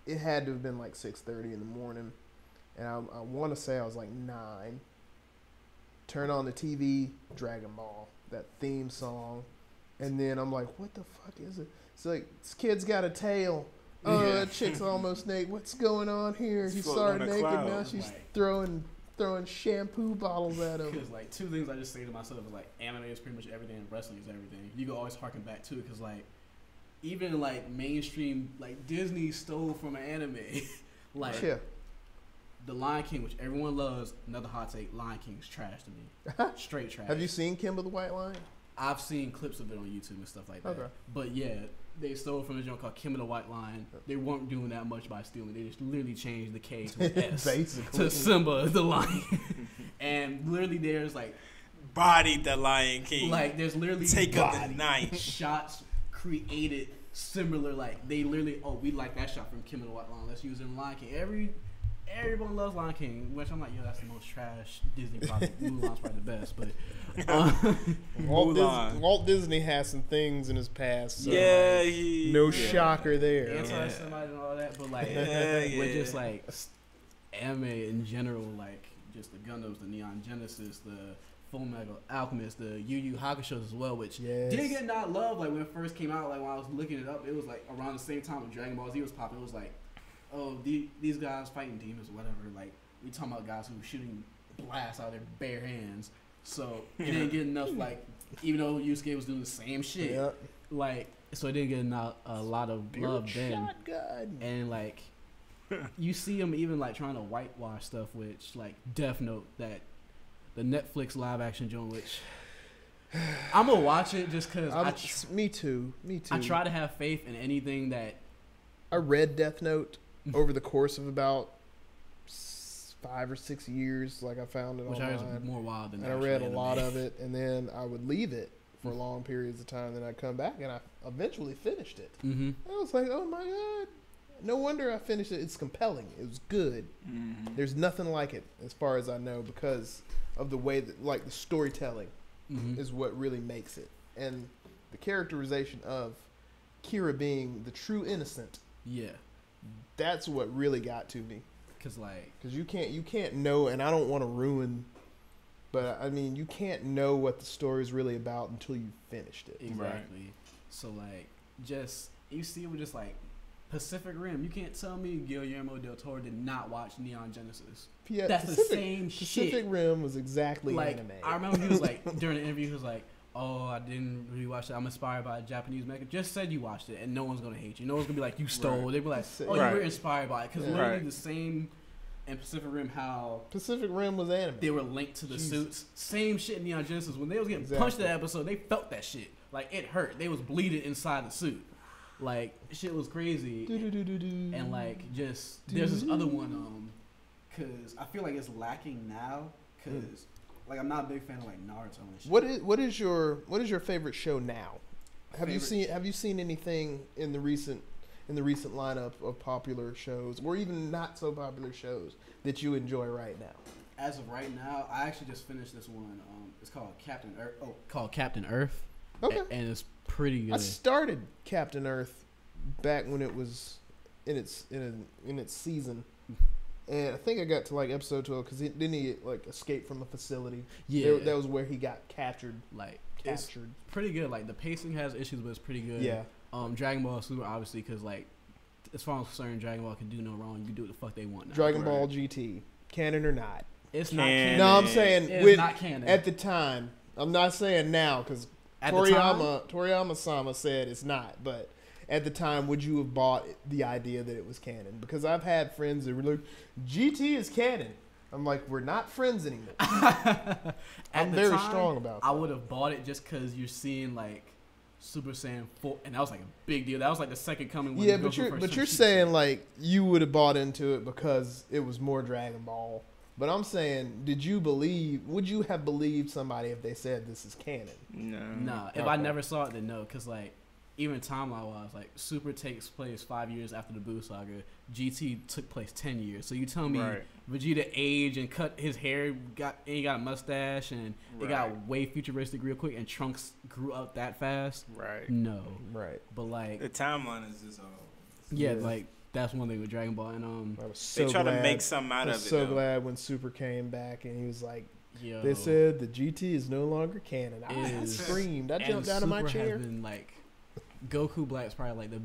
it had to have been like 6:30 in the morning. And I want to say I was like 9. Turn on the TV, Dragon Ball, that theme song. And then I'm like, what the fuck is it? It's like, this kid's got a tail. Oh, that chick's almost naked. What's going on here? He started naked. Now she's throwing shampoo bottles at him. Because like 2 things I just say to myself is like, anime is pretty much everything and wrestling is everything. You can always harken back to it because like, even like mainstream, like Disney stole from an anime. Like, The Lion King, which everyone loves, another hot take, Lion King's trash to me. Straight trash. Have you seen Kimba the White Lion? I've seen clips of it on YouTube and stuff like that. Okay. But yeah, they stole from a joint called Kimba the White Lion. They weren't doing that much by stealing. They just literally changed the K to an S. Basically. To Simba the Lion. And literally there's like... Bodied the Lion King. Like there's literally... Take up the knife. Shots created similar, like they literally, we like that shot from Kimba the White Lion. Let's use it in Lion King. Everyone loves Lion King, which I'm like, yo, that's the most trash Disney product. Mulan's probably the best, but Walt Disney has some things in his past. So no shocker there. Anti-Semite and all that, but like, with just like anime in general, like just the Gundams, the Neon Genesis, the Full Metal Alchemist, the Yu Yu Hakusho as well, which did get not love. Like when it first came out, like when I was looking it up, it was like around the same time when Dragon Ball Z was popping. It was like, oh, these guys fighting demons or whatever. Like, we talking about guys who were shooting blasts out of their bare hands. So, it didn't get enough, like, even though Yusuke was doing the same shit. Like, so it didn't get a lot of love then. Shotgun. And, like, you see them even, like, trying to whitewash stuff, which, like, Death Note, that the Netflix live-action joint, which... I'm going to watch it just because... Me too. I try to have faith in anything that... I read Death Note over the course of about 5 or 6 years. Like I found it online. Which I was more wild than that. And I read a lot of it, and then I would leave it for long periods of time. Then I'd come back, and I eventually finished it. Mm-hmm. I was like, oh my god! No wonder I finished it. It's compelling. It was good. Mm-hmm. There's nothing like it, as far as I know, because of the way that, like, the storytelling is what really makes it, and the characterization of Kira being the true innocent. Yeah. That's what really got to me. Cause you can't know, and I don't want to ruin, but I mean, you can't know what the story's really about until you finished it. Exactly. Right. So like, just you see it with just like Pacific Rim. You can't tell me Guillermo del Toro did not watch Neon Genesis. Yeah, that's the same shit. Pacific Rim was exactly like, anime. I remember he was like during the interview, he was like, oh, I didn't really watch it. I'm inspired by a Japanese manga. Just said you watched it, and no one's gonna hate you. No one's gonna be like, you stole. Right. They'll be like, oh, you were inspired by it, because literally the same. and Pacific Rim how Pacific Rim was anime. they were linked to the suits. Same shit in Neon Genesis. When they was getting punched in that episode, they felt that shit. Like, it hurt. They was bleeding inside the suit. Like, shit was crazy. And, like, just, there's this other one, because I feel like it's lacking now, because, like, I'm not a big fan of, like, Naruto and shit. What is your favorite show now? Have you seen anything in the recent lineup of popular shows, or even not so popular shows, that you enjoy right now? As of right now, I actually just finished this one. It's called Captain Earth. Captain Earth. Okay. And it's pretty good. I started Captain Earth back when it was in its season, and I think I got to like episode 12 because didn't he like escape from a facility? Yeah, that was where he got captured. It's pretty good. Like, the pacing has issues, but it's pretty good. Yeah. Dragon Ball Super, obviously, because like, as far as I'm concerned, Dragon Ball can do no wrong. You can do what the fuck they want now. Dragon Ball GT, canon or not? It's not canon. No, I'm saying it's not canon at the time. I'm not saying now because Toriyama-sama said it's not, but at the time, would you have bought the idea that it was canon? Because I've had friends that were like, GT is canon. I'm like, we're not friends anymore. I'm very strong about that. I would have bought it just because you're seeing, like, Super Saiyan 4, and that was, like, a big deal. That was, like, the second coming. When yeah, but you're saying, like, you would have bought into it because it was more Dragon Ball. But I'm saying, would you have believed somebody if they said this is canon? No. Nah, if I never saw it, then no. Because, like, even timeline-wise, like, Super takes place 5 years after the Buu saga. GT took place 10 years. So you tell me Vegeta aged and cut his hair, and he got a mustache, and it got way futuristic real quick, and Trunks grew up that fast? Right. No. Right. But, like, the timeline is just all. Yeah, like, that's one thing with Dragon Ball. And they try to make something out of it. I was so glad when Super came back and he was like, yo, they said the GT is no longer canon. I screamed. I jumped out of my chair. Has been, like, Goku Black is probably like the,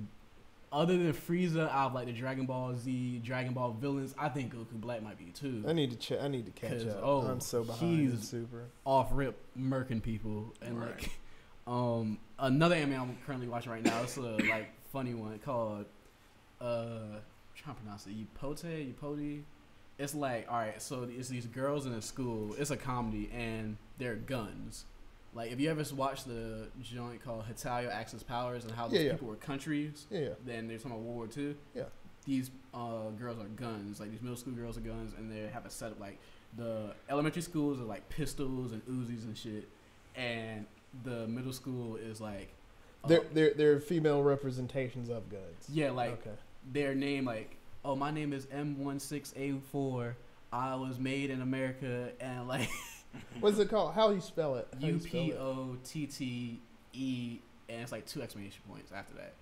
other than Frieza, out of like the Dragon Ball Z, Dragon Ball villains, I think Goku Black might be too. I need to catch up. I'm so behind in Super. Off rip murking people, and like, another anime I'm currently watching right now. It's a like funny one called I'm trying to pronounce it. Upote. It's like, all right, so it's these girls in a school. It's a comedy, and they're guns. Like, if you ever watched the joint called Hitayo Axis Powers and how those people were countries, then they're talking about World War II. Yeah. These girls are guns. Like, these middle school girls are guns, and they have a setup. Like, the elementary schools are, like, pistols and Uzis and shit. And the middle school is, like... They're female representations of guns. Yeah, like, their name, like, oh, my name is M16A4. I was made in America, and, like... What's it called? How do you spell it? Upotte, and it's like 2 exclamation points after that.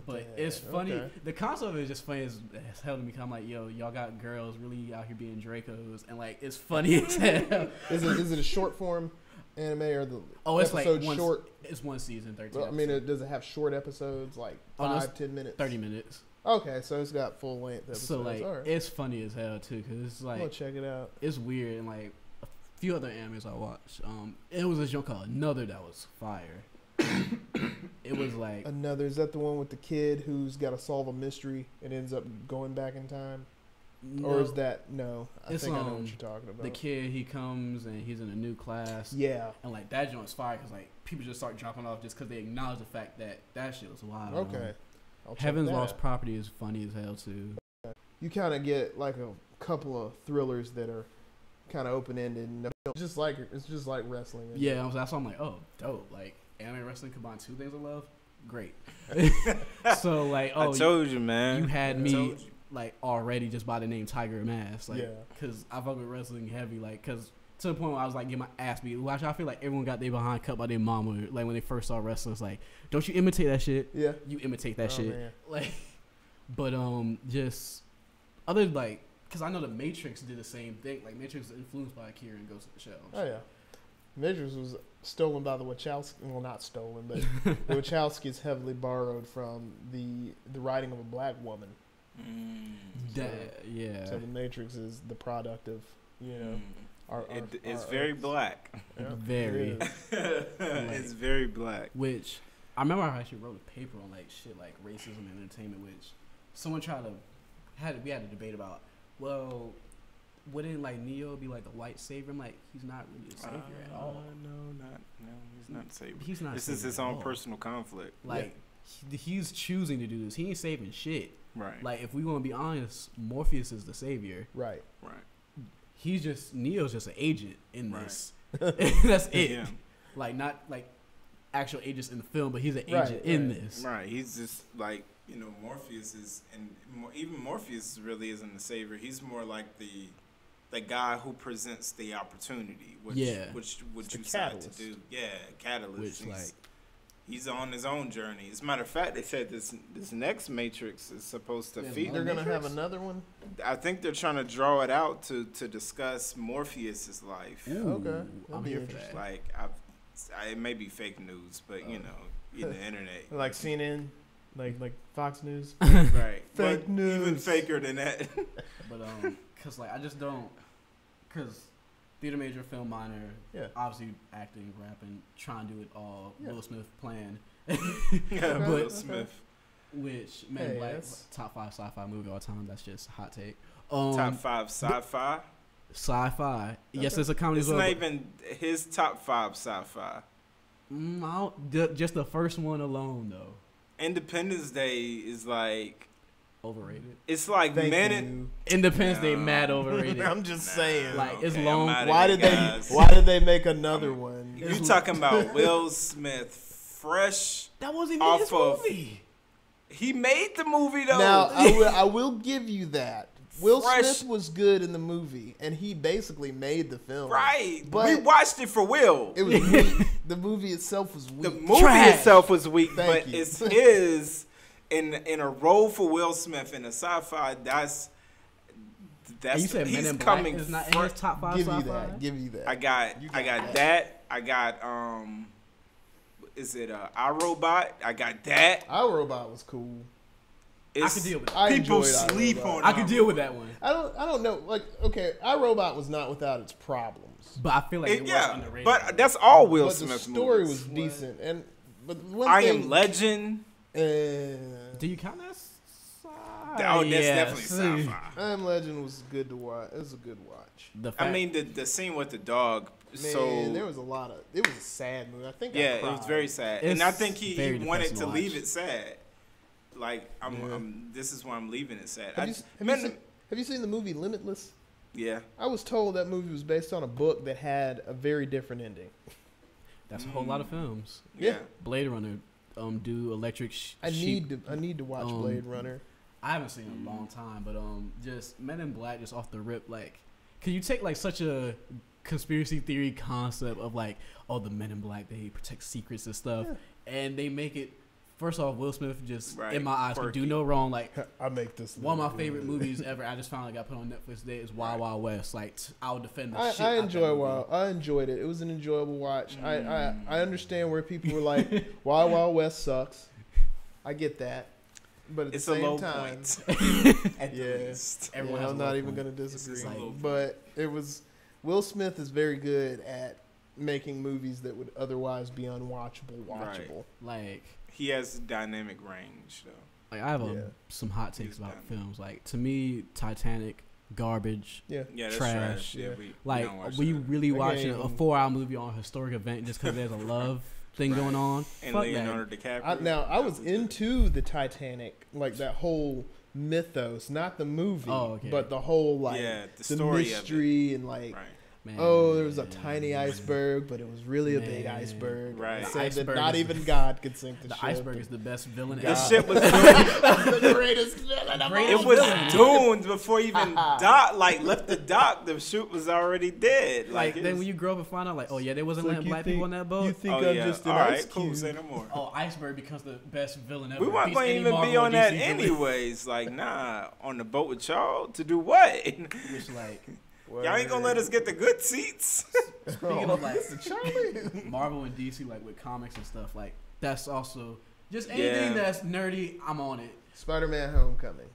But it's funny. Okay. The concept is just funny as hell to me. I'm like, yo, y'all got girls really out here being Dracos, and like, it's funny as hell. Is it a short form anime or the it's like short? It's one season, 13. Well, I mean, does it have short episodes like 5-10 minutes? 30 minutes. Okay, so it's got full length episodes. So like, it's funny as hell too, because it's like, I'm gonna check it out. It's weird, and like few other animes I watched. It was a show called Another that was fire. It was like Another. Is that the one with the kid who's got to solve a mystery and ends up going back in time? No, or is that no? I think I know what you're talking about. The kid, he comes and he's in a new class. Yeah, and like that joint's fire because like people just start dropping off just because they acknowledge the fact that shit was wild. Okay. Heaven's Lost Property is funny as hell too. You kind of get like a couple of thrillers that are kind of open ended, and it's just like wrestling. Yeah, that's why I'm like, oh, dope. Like, anime wrestling combine two things I love. Great. So like, I told you, man. You had me like already just by the name Tiger Mask, like, because I fuck with wrestling heavy, like, because to the point where I was like getting my ass beat. Watch, I feel like everyone got their behind cut by their mama, like when they first saw wrestling. It's like, don't you imitate that shit? Yeah, you imitate that shit. Man. Like, but just other like. Because I know the Matrix did the same thing. Like, Matrix was influenced by Akira and Ghost in the Shell. Oh, yeah. Matrix was stolen by the Wachowski. Well, not stolen, but the Wachowskis heavily borrowed from the writing of a black woman. So the Matrix is the product of, it's very black. Yeah, very. It's very black. Which, I remember I actually wrote a paper on, like, shit like racism and entertainment, which someone tried to... We had a debate about... Well, wouldn't like Neo be like the white savior? I'm like, he's not really a savior at all. No, he's not a savior. He's not. This is his own personal conflict. Like he's choosing to do this. He ain't saving shit. Right. Like if we gonna be honest, Morpheus is the savior. Right. He's just Neo's just an agent in Right. this. That's it. Yeah. Like not like actual agents in the film, but he's an agent in this. Right. He's just like, you know, Morpheus is, and even Morpheus really isn't the savior. He's more like the guy who presents the opportunity, which you decide to do. Yeah, catalyst. Which he's on his own journey. As a matter of fact, they said this next Matrix is supposed to feed. They're gonna have another one. I think they're trying to draw it out to discuss Morpheus's life. Ooh, Okay, I'm here for that. Like it may be fake news, but you know, in the internet, Like CNN, like Fox News. right? Fake news. Even faker than that. But cause like I just don't, cause theater major, film minor, obviously acting, rapping, trying to do it all. Yeah. Will Smith playing, Yeah, Will Smith. which Men in Black top 5 sci-fi movie of all time. That's just a hot take. Top 5 sci-fi. Sci-fi. Yes, it's a comedy. It's not even his top 5 sci-fi. Just the first one alone though. Independence Day is like Overrated. It's like Independence Day mad overrated. I'm just saying. Like it's long. Why did they make another one? You talking about Will Smith fresh? That wasn't even his movie. He made the movie though. Now I will give you that. Will Smith was good in the movie, and he basically made the film. Right, but we watched it for Will. It was weak. The movie itself was weak. The movie itself was weak, but it's his in a role for Will Smith in a sci-fi. That's you said Men in Black is not in his top 5 sci-fi. Give you that. I got that. I got is it iRobot? I got that. iRobot was cool. I could deal with that. People sleep on it. I could deal with that one. I don't know. Like, okay, iRobot was not without its problems. But I feel like it was underrated. But that's all Will Smith movies. The story was decent. And but one I thing, Am Legend. Do you count that? Oh, that's definitely sci-fi. I Am Legend was good to watch. It was a good watch. I mean, the scene with the dog. Man, there was a lot of. It was a sad movie. I think. Yeah, it was very sad, and I think he wanted to leave it sad. Like this is why I'm leaving it sad. Have you seen the movie Limitless? Yeah. I was told that movie was based on a book that had a very different ending. That's a whole lot of films. Yeah. Blade Runner, do Electric Sheep. I need to watch Blade Runner. I haven't seen it in a long time, but just Men in Black, just off the rip, like, can you take like such a conspiracy theory concept of like, oh, the Men in Black, they protect secrets and stuff, and they make it. First off, Will Smith just, in my eyes, could do no wrong. Like, I make this one of my favorite movies ever. I just finally got put on Netflix today. Is Wild Wild West. Like, I'll defend the shit. I enjoyed it. It was an enjoyable watch. I understand where people were like, Wild Wild West sucks. I get that, but at the same time, at least. I'm not even gonna disagree. But it was Will Smith is very good at making movies that would otherwise be unwatchable. Watchable. Like. He has dynamic range, though. Like I have some hot takes about films. Like to me, Titanic, garbage, trash. Yeah, were you really watching a 4-hour movie on a historic event just because there's a love thing going on? And Leonardo DiCaprio. I was into the Titanic, like that whole mythos, not the movie, but the whole the story mystery and like. Right. Man, there was a tiny iceberg, but it was really a big iceberg. Right. Said that not even God could sink the ship. The iceberg is the best villain ever. The ship was doomed. The greatest villain of all. It was doomed before even left the dock. The ship was already dead. Like then when you grow up and find out, like, oh yeah, there wasn't letting black people on that boat. You think I'm just an ice cube? Cool, say no more. Oh, iceberg becomes the best villain ever. We weren't going to even be on that anyways. Like, on the boat with y'all to do what? Which like. Y'all ain't gonna let us get the good seats. Speaking of like Marvel and DC, like with comics and stuff, like that's also just anything that's nerdy. I'm on it. Spider-Man: Homecoming.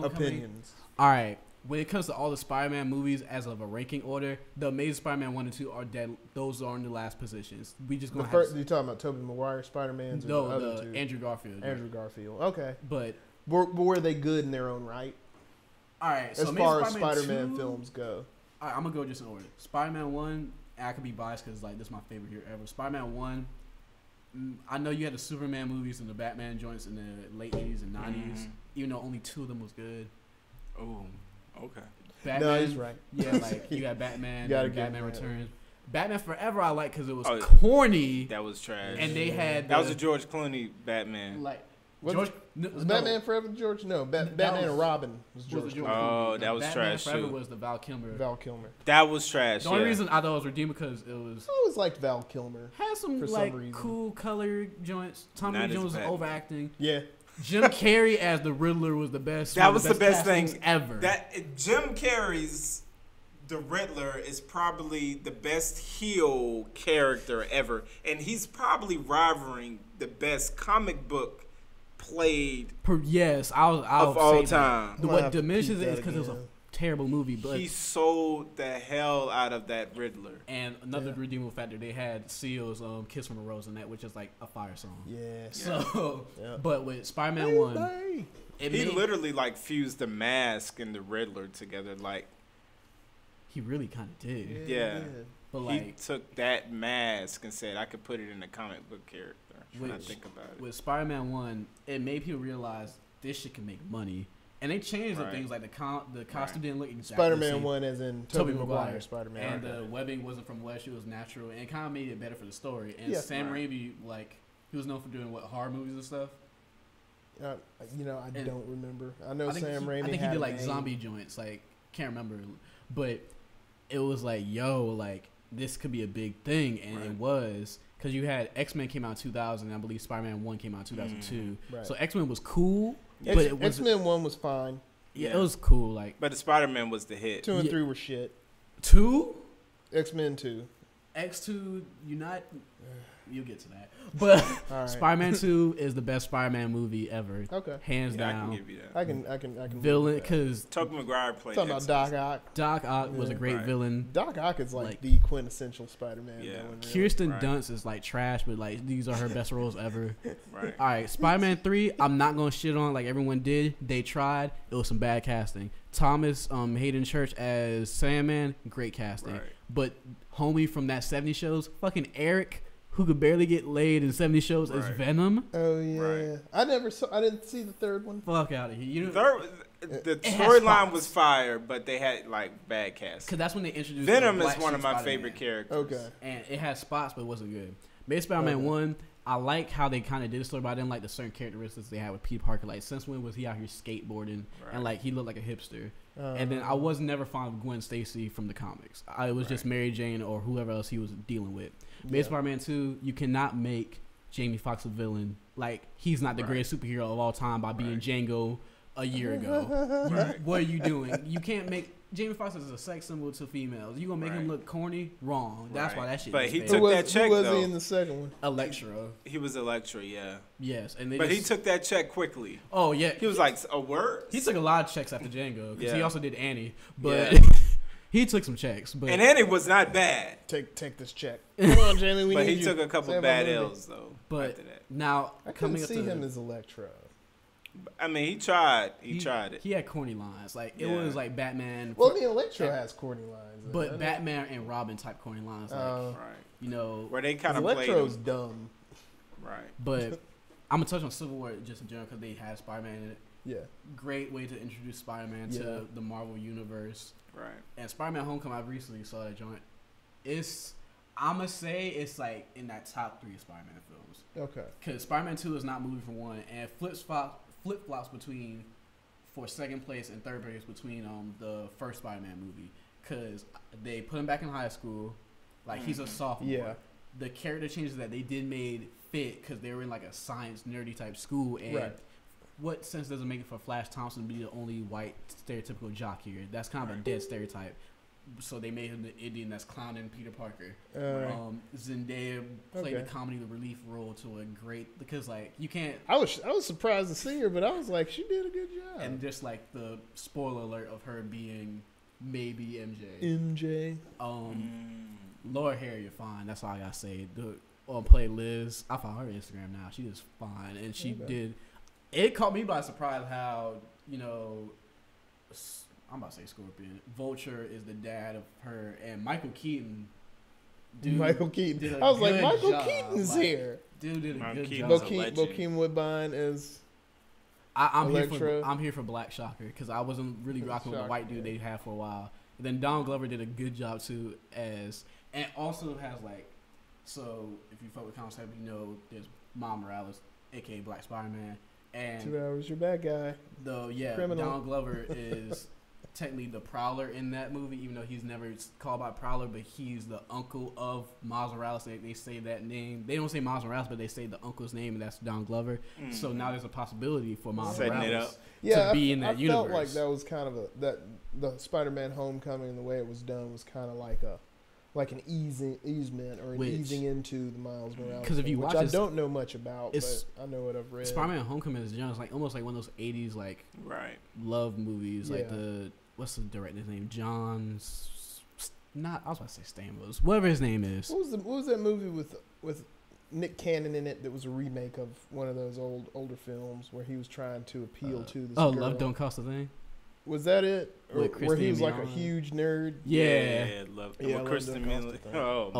Opinions. All right. When it comes to all the Spider-Man movies, as of a ranking order, the Amazing Spider-Man 1 and 2 are dead. Those are in the last positions. We just gonna. You talking about Tobey Maguire Spider-Man's? No, or the other two? Andrew Garfield. Andrew Garfield. Okay, but were they good in their own right? All right, so as maybe far as Spider-Man Spider-Man 2 films go. All right, I'm gonna go just in order. Spider-Man 1, I could be biased because like this is my favorite year ever. Spider-Man 1. I know you had the Superman movies and the Batman joints in the late 80s and 90s, even though only 2 of them was good. Oh, okay. Batman, No, he's right. Yeah, like you got Batman and Batman Returns. Batman Forever I like because it was corny. That was trash. And they had that was a George Clooney Batman. Like Was Batman Forever George? No, Batman and Robin was George. Oh, that was Batman trash Forever too. was the Val Kilmer. That was trash. The only reason I thought it was redeemed because it was. I always liked Val Kilmer. Had some like cool color joints. Tommy Lee Jones was overacting. Yeah. Jim Carrey as the Riddler was the best. That was the best thing ever. That Jim Carrey's The Riddler is probably the best heel character ever, and he's probably rivaling the best comic book played. Yes, of all time. What diminishes it is because it was a terrible movie, but he sold the hell out of that Riddler. And another redeemable factor, they had Seal's "Kiss from a Rose" in that, which is like a fire song. Yeah. So, but with Spider-Man 1, he literally like fused the mask and the Riddler together, like. He really kind of did. Yeah. But like, he took that mask and said, I could put it in a comic book character. When I think about it. With Spider-Man 1, it made people realize this shit can make money. And they changed the things like the costume didn't look exactly Spider-Man the same. 1 as in Tobey Maguire Spider-Man. And the webbing wasn't from West, it was natural. And it kind of made it better for the story. And Sam Raimi, like, he was known for doing, horror movies and stuff? I don't remember. I know Sam Raimi I think he did, like, zombie joints. Like, can't remember. But it was like, this could be a big thing, and it was because you had X-Men came out in 2000, and I believe Spider-Man 1 came out in 2002. Right. So X-Men was cool, but X-Men 1 was fine. Yeah, it was cool. But the Spider-Man was the hit. 2 and 3 were shit. 2? X-Men 2. X2, you'll get to that. But Spider-Man 2 is the best Spider-Man movie ever. Okay. Hands down. I can give you that. I can villain, because Tobey Maguire played talking about Doc Ock. Doc Ock was a great villain. Doc Ock is like the quintessential Spider-Man villain. Really. Kirsten Dunst is like trash, but like these are her best roles ever. Right. All right, Spider-Man 3, I'm not going to shit on like everyone did. They tried. It was some bad casting. Thomas Hayden Church as Sandman, great casting. Right. But homie from that 70 shows, fucking Eric, who could barely get laid in 70 shows as Venom. Oh yeah, I didn't see the third one. Fuck out of here. The storyline was fire, but they had like bad casting. Because that's when they introduced Venom is one of my favorite characters. Okay, and it had spots, but it wasn't good. Maybe Spider-Man 1, I like how they kind of did the story, but I didn't like the certain characteristics they had with Peter Parker. Like, since when was he out here skateboarding and like he looked like a hipster? And then I was never fond of Gwen Stacy from the comics. It was just Mary Jane or whoever else he was dealing with. Maybe Spider-Man 2, you cannot make Jamie Foxx a villain. Like, he's not the greatest superhero of all time by being Django a year ago. What are you doing? You can't make Jamie Foxx as a sex symbol to females. You gonna make him look corny? Wrong. That's why that shit. But he took that check. Who was he in the second one? Electra. He was Electra, yeah. Yes, but he took that check quickly. Oh yeah, he was like a word. He took a lot of checks after Django because he also did Annie, but he took some checks. But and Annie was not bad. Take this check. Come on, Jamie. We but need he took a couple bad L's though. But after that. Now I couldn't see him as Electra. I mean, he tried. He tried it. He had corny lines. Like it was like Batman. Well, Electra has corny lines, but Batman and Robin type corny lines. Like, where they kind of played. Electro's dumb. Right. But I'm gonna touch on Civil War just in general because they had Spider-Man in it. Yeah. Great way to introduce Spider-Man to the Marvel universe. Right. And Spider-Man: Homecoming, I recently saw that joint. I'ma say it's like in that top 3 Spider-Man films. Okay. Because Spider-Man 2 is not moving for 1, and flip-flops between for second place and third place between the first Spider-Man movie. Because they put him back in high school, like he's a sophomore. Yeah. The character changes that they did made fit because they were in like a science nerdy type school, and what sense does it make it for Flash Thompson to be the only white stereotypical jock here? That's kind of a dead stereotype. So they made him the Indian that's clowning Peter Parker. Zendaya played the comedy relief role to a great because like you can't. I was surprised to see her, but I was like, she did a good job. And just like the spoiler alert of her being maybe MJ. Laura Harrier, you're fine. That's all I gotta say. Play Liz. I follow her Instagram now. She is fine, and she did. It caught me by surprise how I'm about to say Scorpion. Vulture is the dad of her, and Michael Keaton. Michael Keaton. I was like, Michael Keaton's here. Dude did a good job. Bokeem Woodbine is. I'm here for Black Shocker because I wasn't really rocking with the white dude they had for a while. And then Donald Glover did a good job too, and also has like, so if you fuck with concept, you know there's Miles Morales, aka Black Spider-Man, and 2 hours, you're bad guy. Though Donald Glover is technically the Prowler in that movie, even though he's never called by Prowler, but he's the uncle of Miles Morales. They say that name. They don't say Miles Morales, but they say the uncle's name, and that's Donald Glover. So now there's a possibility for Miles Morales to be in that universe. I felt like that was kind of the Spider-Man Homecoming, the way it was done was kind of like an easement or easing into the Miles Morales. Because if you watch, I don't know much about, but I know what I've read. Spider-Man Homecoming is like almost like one of those '80s like love movies, like what's the director's name? I was about to say Stamos, whatever his name is. What was that movie with Nick Cannon in it that was a remake of one of those older films where he was trying to appeal to this girl? Love Don't Cost a Thing. Was that it? Or where he was like a huge nerd? Yeah, love Kristen Miller.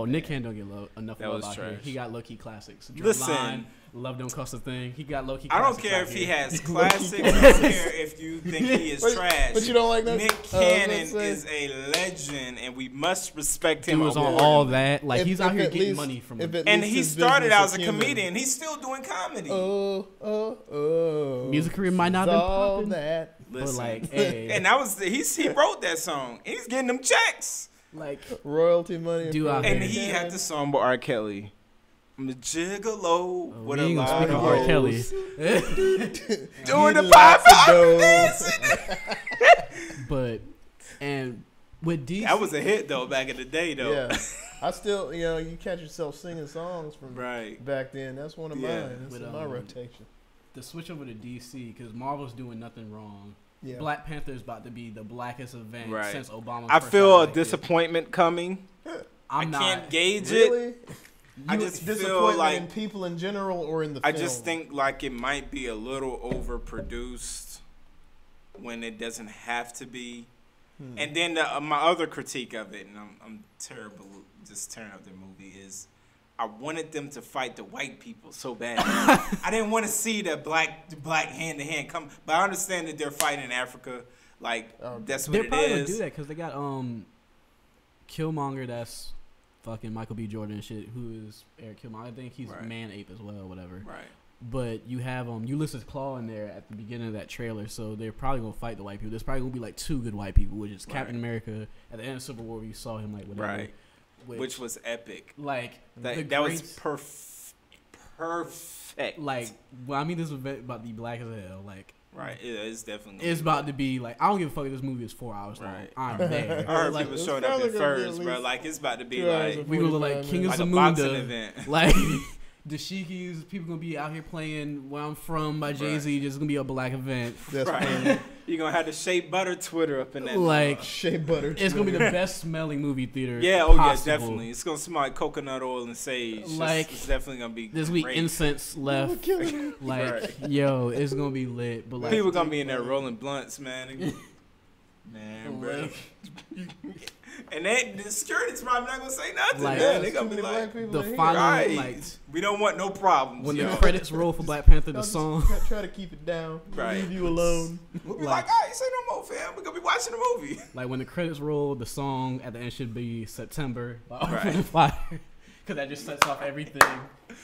Nick Cannon don't get enough love out here. He got low-key classics. Listen. Love Don't Cost a Thing. He got low-key I classics. don't care if he has classics. I don't care if you think he is trash. But you don't like that? Nick Cannon is a legend, and we must respect him. He was on all that. Like, he's out here getting money from it. And he started out as a comedian. He's still doing comedy. Music career might not have been popping. That. Listen. But like, hey. And that was he wrote that song. And he's getting them checks. Like royalty money. And he had the song by R. Kelly. I'm a gigolo with a lot of R. Kelly. Doing the pop dancing. But and with DC, that was a hit though back in the day though. Yeah. I still, you catch yourself singing songs from back then. That's one of mine. That's in my rotation. The switch over to DC because Marvel's doing nothing wrong. Yeah. Black Panther is about to be the blackest event since Obama. I feel a disappointment coming. I not can't gauge really? it. I just disappointment feel like in people in general or in the film? I just think like it might be a little overproduced when it doesn't have to be. And then my other critique of it, and I'm terrible just tearing up the movie, is I wanted them to fight the white people so bad. I didn't want to see the black hand to hand come, but I understand that they're fighting in Africa. Like that's what it is. They're probably gonna do that because they got Killmonger. That's fucking Michael B. Jordan and shit. Who is Eric Killmonger? I think he's Man Ape as well, whatever. Right. But you have Ulysses Claw in there at the beginning of that trailer, so they're probably gonna fight the white people. There's probably gonna be like two good white people, which is Captain America at the end of Civil War. You saw him like whatever. Right. Which was epic. Like that was perfect. Like, well, I mean, this was about to be black as hell. Like, right, it's definitely. It's about to be like, I don't give a fuck if this movie is 4 hours long. I'm there. I heard people showing up at first, bro. Like it's about to be like we gonna look like King of Zamunda, like. Dashikis, people gonna be out here playing "Where I'm From" by Jay-Z. Just gonna be a black event. That's right. You're gonna have the Shea Butter Twitter up in that. Like Shea Butter. It's gonna be the best smelling movie theater. Yeah, possible. Yeah, definitely. It's gonna smell like coconut oil and sage. Like it's definitely gonna be. There's gonna be incense left. Like yo, it's gonna be lit. But like people gonna be in there rolling blunts, man. Man, bro. And the security's probably not gonna say nothing. Like, man. They gonna be like the final, like we don't want no problems. When the credits roll for Black Panther, the song. Try to keep it down. Right. Leave you alone. We'll be like, all right, say no more, fam. We're gonna be watching the movie. Like when the credits roll, the song at the end should be September by Open Fire. Cause that just sets off everything.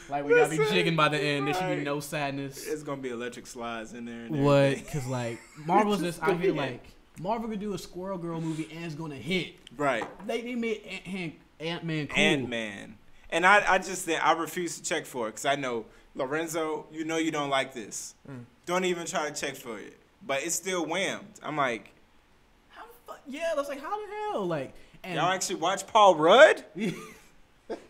Like we gotta be jigging by the end. There should be no sadness. It's gonna be electric slides in there. What? Cause like Marvel's just out here like. Marvel could do a Squirrel Girl movie and it's gonna hit. Right. They made Ant-Man cool. Ant-Man. And I refuse to check for it because I know, Lorenzo, you don't like this. Don't even try to check for it. But it's still whammed. I'm like. How the fuck? Yeah, that's like, how the hell? Like, y'all actually watch Paul Rudd?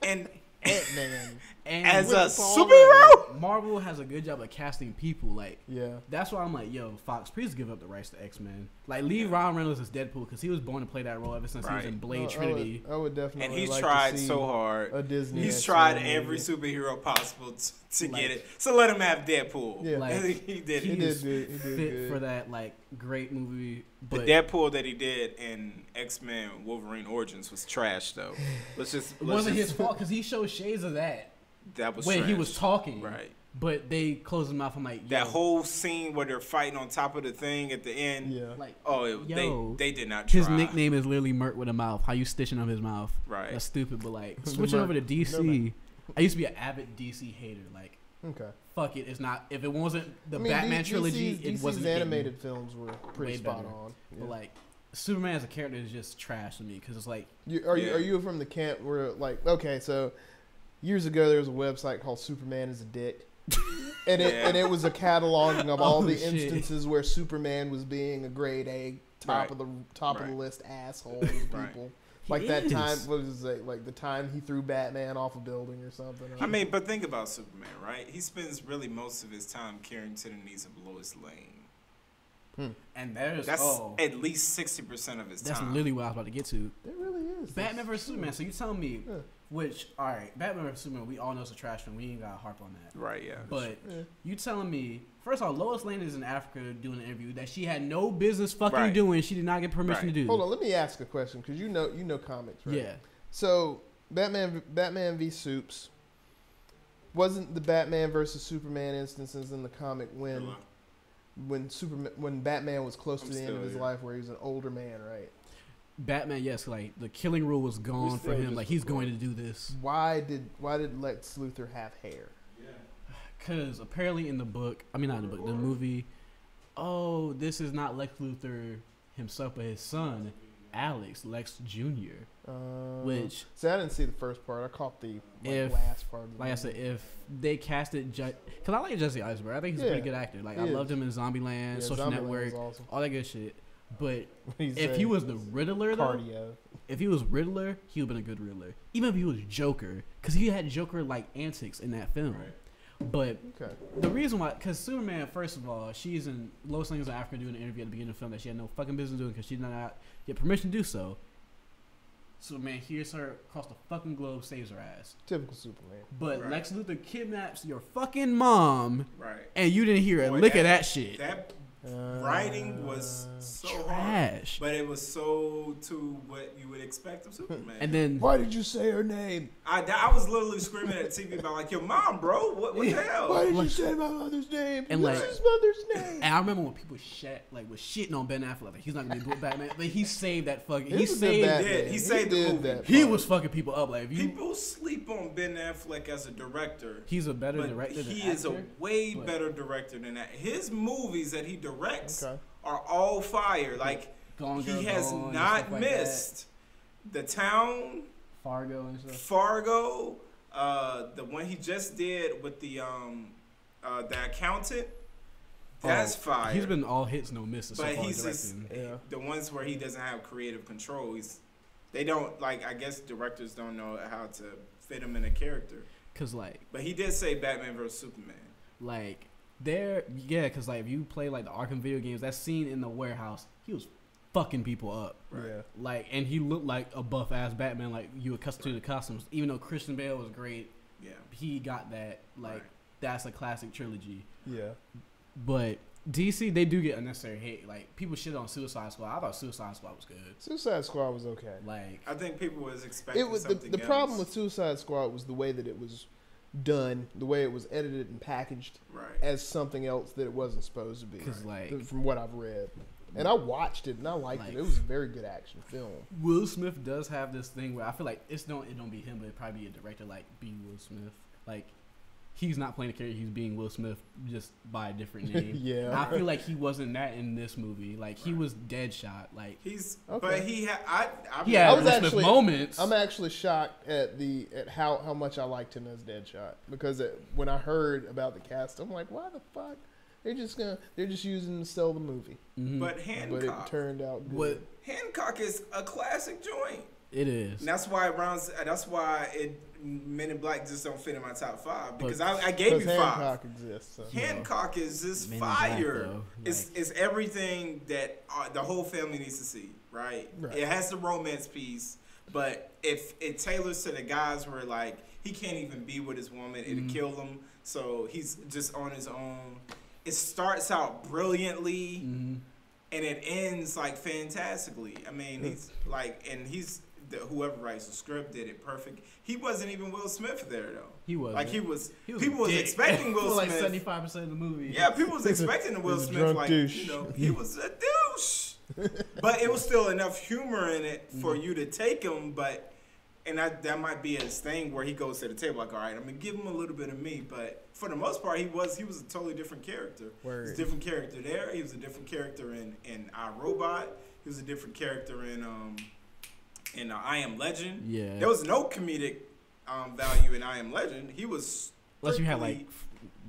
and Ant-Man. And as a Paul superhero. Marvel has a good job of casting people. Like, Yeah. that's why I'm like, yo, Fox, please give up the rights to X-Men. Like, leave Ryan Reynolds as Deadpool because he was born to play that role ever since he was in Blade Trinity. I would definitely. And he's like tried to see so hard. A Disney. He's X-Men tried movie. every superhero possible to Like- get it. So let him have Deadpool. Yeah. Like, he did he it. did is good. He did fit good. for that like great movie. The But Deadpool that he did in X-Men Wolverine Origins was trash, though. it wasn't his fault because he showed shades of that That was when he trash. was talking. Right. But they closed him off. I'm like, yo, That whole scene where they're fighting on top of the thing at the end. Yeah. like, Oh, they did not try. his nickname is literally Merc with a mouth. How you stitching up his mouth? Right. That's stupid. But like The switching Merc. over to DC, I used to be an avid DC hater. Like, Okay. fuck it, it's not. If it wasn't the I mean, Batman DC's trilogy, it wasn't hitting. animated films were pretty Way spot better. on. Yeah. But like Superman as a character is just trash to me because it's like Are Yeah. you from the camp where like okay, so years ago there was a website called Superman is a Dick. And it was a cataloging of all Oh, the shit. instances where Superman was being a grade A top Right. of the Right. list asshole to people. Right. Like He that time is. what was it like the time he threw Batman off a building or something. I mean, but think about Superman, right? He spends really most of his time caring to the needs of Lois Lane. and there's That's at least 60% of his that's time. literally what I was about to get to. it really is. Batman vs Superman. So you telling me Yeah. which all right, Batman vs Superman. We all know it's a trash film. We ain't gotta harp on that. Right, yeah. But Yeah. you telling me first of all, Lois Lane is in Africa doing an interview that she had no business fucking Right. doing. She did not get permission Right. to do. Hold on, let me ask a question because you know comics, right? Yeah. So Batman v Supes wasn't the Batman versus Superman instances in the comic when Batman was close to the end of his life where he was an older man, right? Batman, yes, like the killing rule was gone for still him. just Like he's before. going to do this. Why did Lex Luthor have hair? Because apparently in the book, I mean not in the book, the movie, oh, this is not Lex Luthor himself, but his son, Alex, Lex Jr. Which, see, I didn't see the first part. I caught the If- last part. Of the like I movie. said, if they casted, because I like Jesse Eisenberg, I think he's a Yeah, pretty good actor. Like I he loved is. him in Zombieland, Social Zombieland Network, was awesome. all that good shit. But He if said he was the Riddler, though, cardio. if he was Riddler, he would have been a good Riddler. Even if he was Joker, because he had Joker like antics in that film. But Okay. the reason why, because Superman, first of all, Lois Lane is in Africa doing an interview at the beginning of the film that she had no fucking business doing because she did not get permission to do so. Superman hears her across the fucking globe, saves her ass. Typical Superman. But Right. Lex Luthor kidnaps your fucking mom, Right. and you didn't hear a Boy, lick of that shit. That writing was so hard. Trash. But it was so to what you would expect of Superman. And then Why did you say her name? I was literally screaming at the TV about like, your mom, bro. What the hell? Why did you say my mother's name? And, What's like- his mother's name? and I remember when people was shitting on Ben Affleck, like he's not gonna be a good Batman. Like he saved that fucking. He He was a good saved. Batman. did. He saved the did movie. that He part. was fucking people up. Like if you, People sleep on Ben Affleck as a director. he's a better But director than he is a actor. way but- better director than that. His movies that he directs Okay. are all fire. Like Gone Girl he has Gone and not stuff like missed The Town, Fargo and stuff. Fargo, the one he just did with the accountant. That's fire. He's been all hits, no misses. but so far he's just directing. Yeah. the ones where he doesn't have creative control. They don't like. I guess directors don't know how to fit him in a character. Cause like But he did say Batman vs Superman. because like if you play like the Arkham video games, that scene in the warehouse, he was fucking people up. Yeah. Like, and he looked like a buff ass Batman, like you accustomed to the costumes. Even though Christian Bale was great, Yeah. he got that. Like, Right. that's a classic trilogy. Yeah. But DC, they do get unnecessary hate. Like, people shit on Suicide Squad. I thought Suicide Squad was good. Suicide Squad was okay. Like, I think people was expecting It was something the problem with else. Suicide Squad was the way that it was done, the way it was edited and packaged Right. as something else that it wasn't supposed to be. 'Cause, like- from what I've read, and I watched it and I liked Like- it. It was a very good action film. Will Smith does have this thing where I feel like it don't be him, but it probably be a director like be Will Smith. Like, he's not playing a character; he's being Will Smith just by a different name. Yeah. And I feel like he wasn't that in this movie. Like, he was Deadshot. Like, He's, Okay. but he had. he had I was Will Smith actually- moments. I'm actually shocked at how much I liked him as Deadshot because when I heard about the cast, I'm like, why the fuck? They're just using him to sell the movie, Mhm. But but it Hancock. turned out good. What Hancock is a classic joint. it is. And that's why it Men in Black just don't fit in my top 5 because I gave you 5. Hancock exists. So. Hancock is just Men in Black, fire. though. It's everything that the whole family needs to see, right? It has the romance piece, but if it tailors to the guys where like he can't even be with his woman, it'll kill him, so he's just on his own. It starts out brilliantly, and it ends like fantastically. I mean, he's like, and whoever writes the script did it perfect. He wasn't even Will Smith there though. He was like he was people was expecting Will for Smith. Like 75% of the movie. Yeah, people was expecting Will Smith like douche. you know he was a douche, but it was still enough humor in it for you to take him. But and that might be his thing where he goes to the table like, all right, I'm gonna give him a little bit of me, but for the most part he was a totally different character. He was a different character there. He was a different character in iRobot. He was a different character in I Am Legend. Yeah. There was no comedic value in I Am Legend. He was unless you had like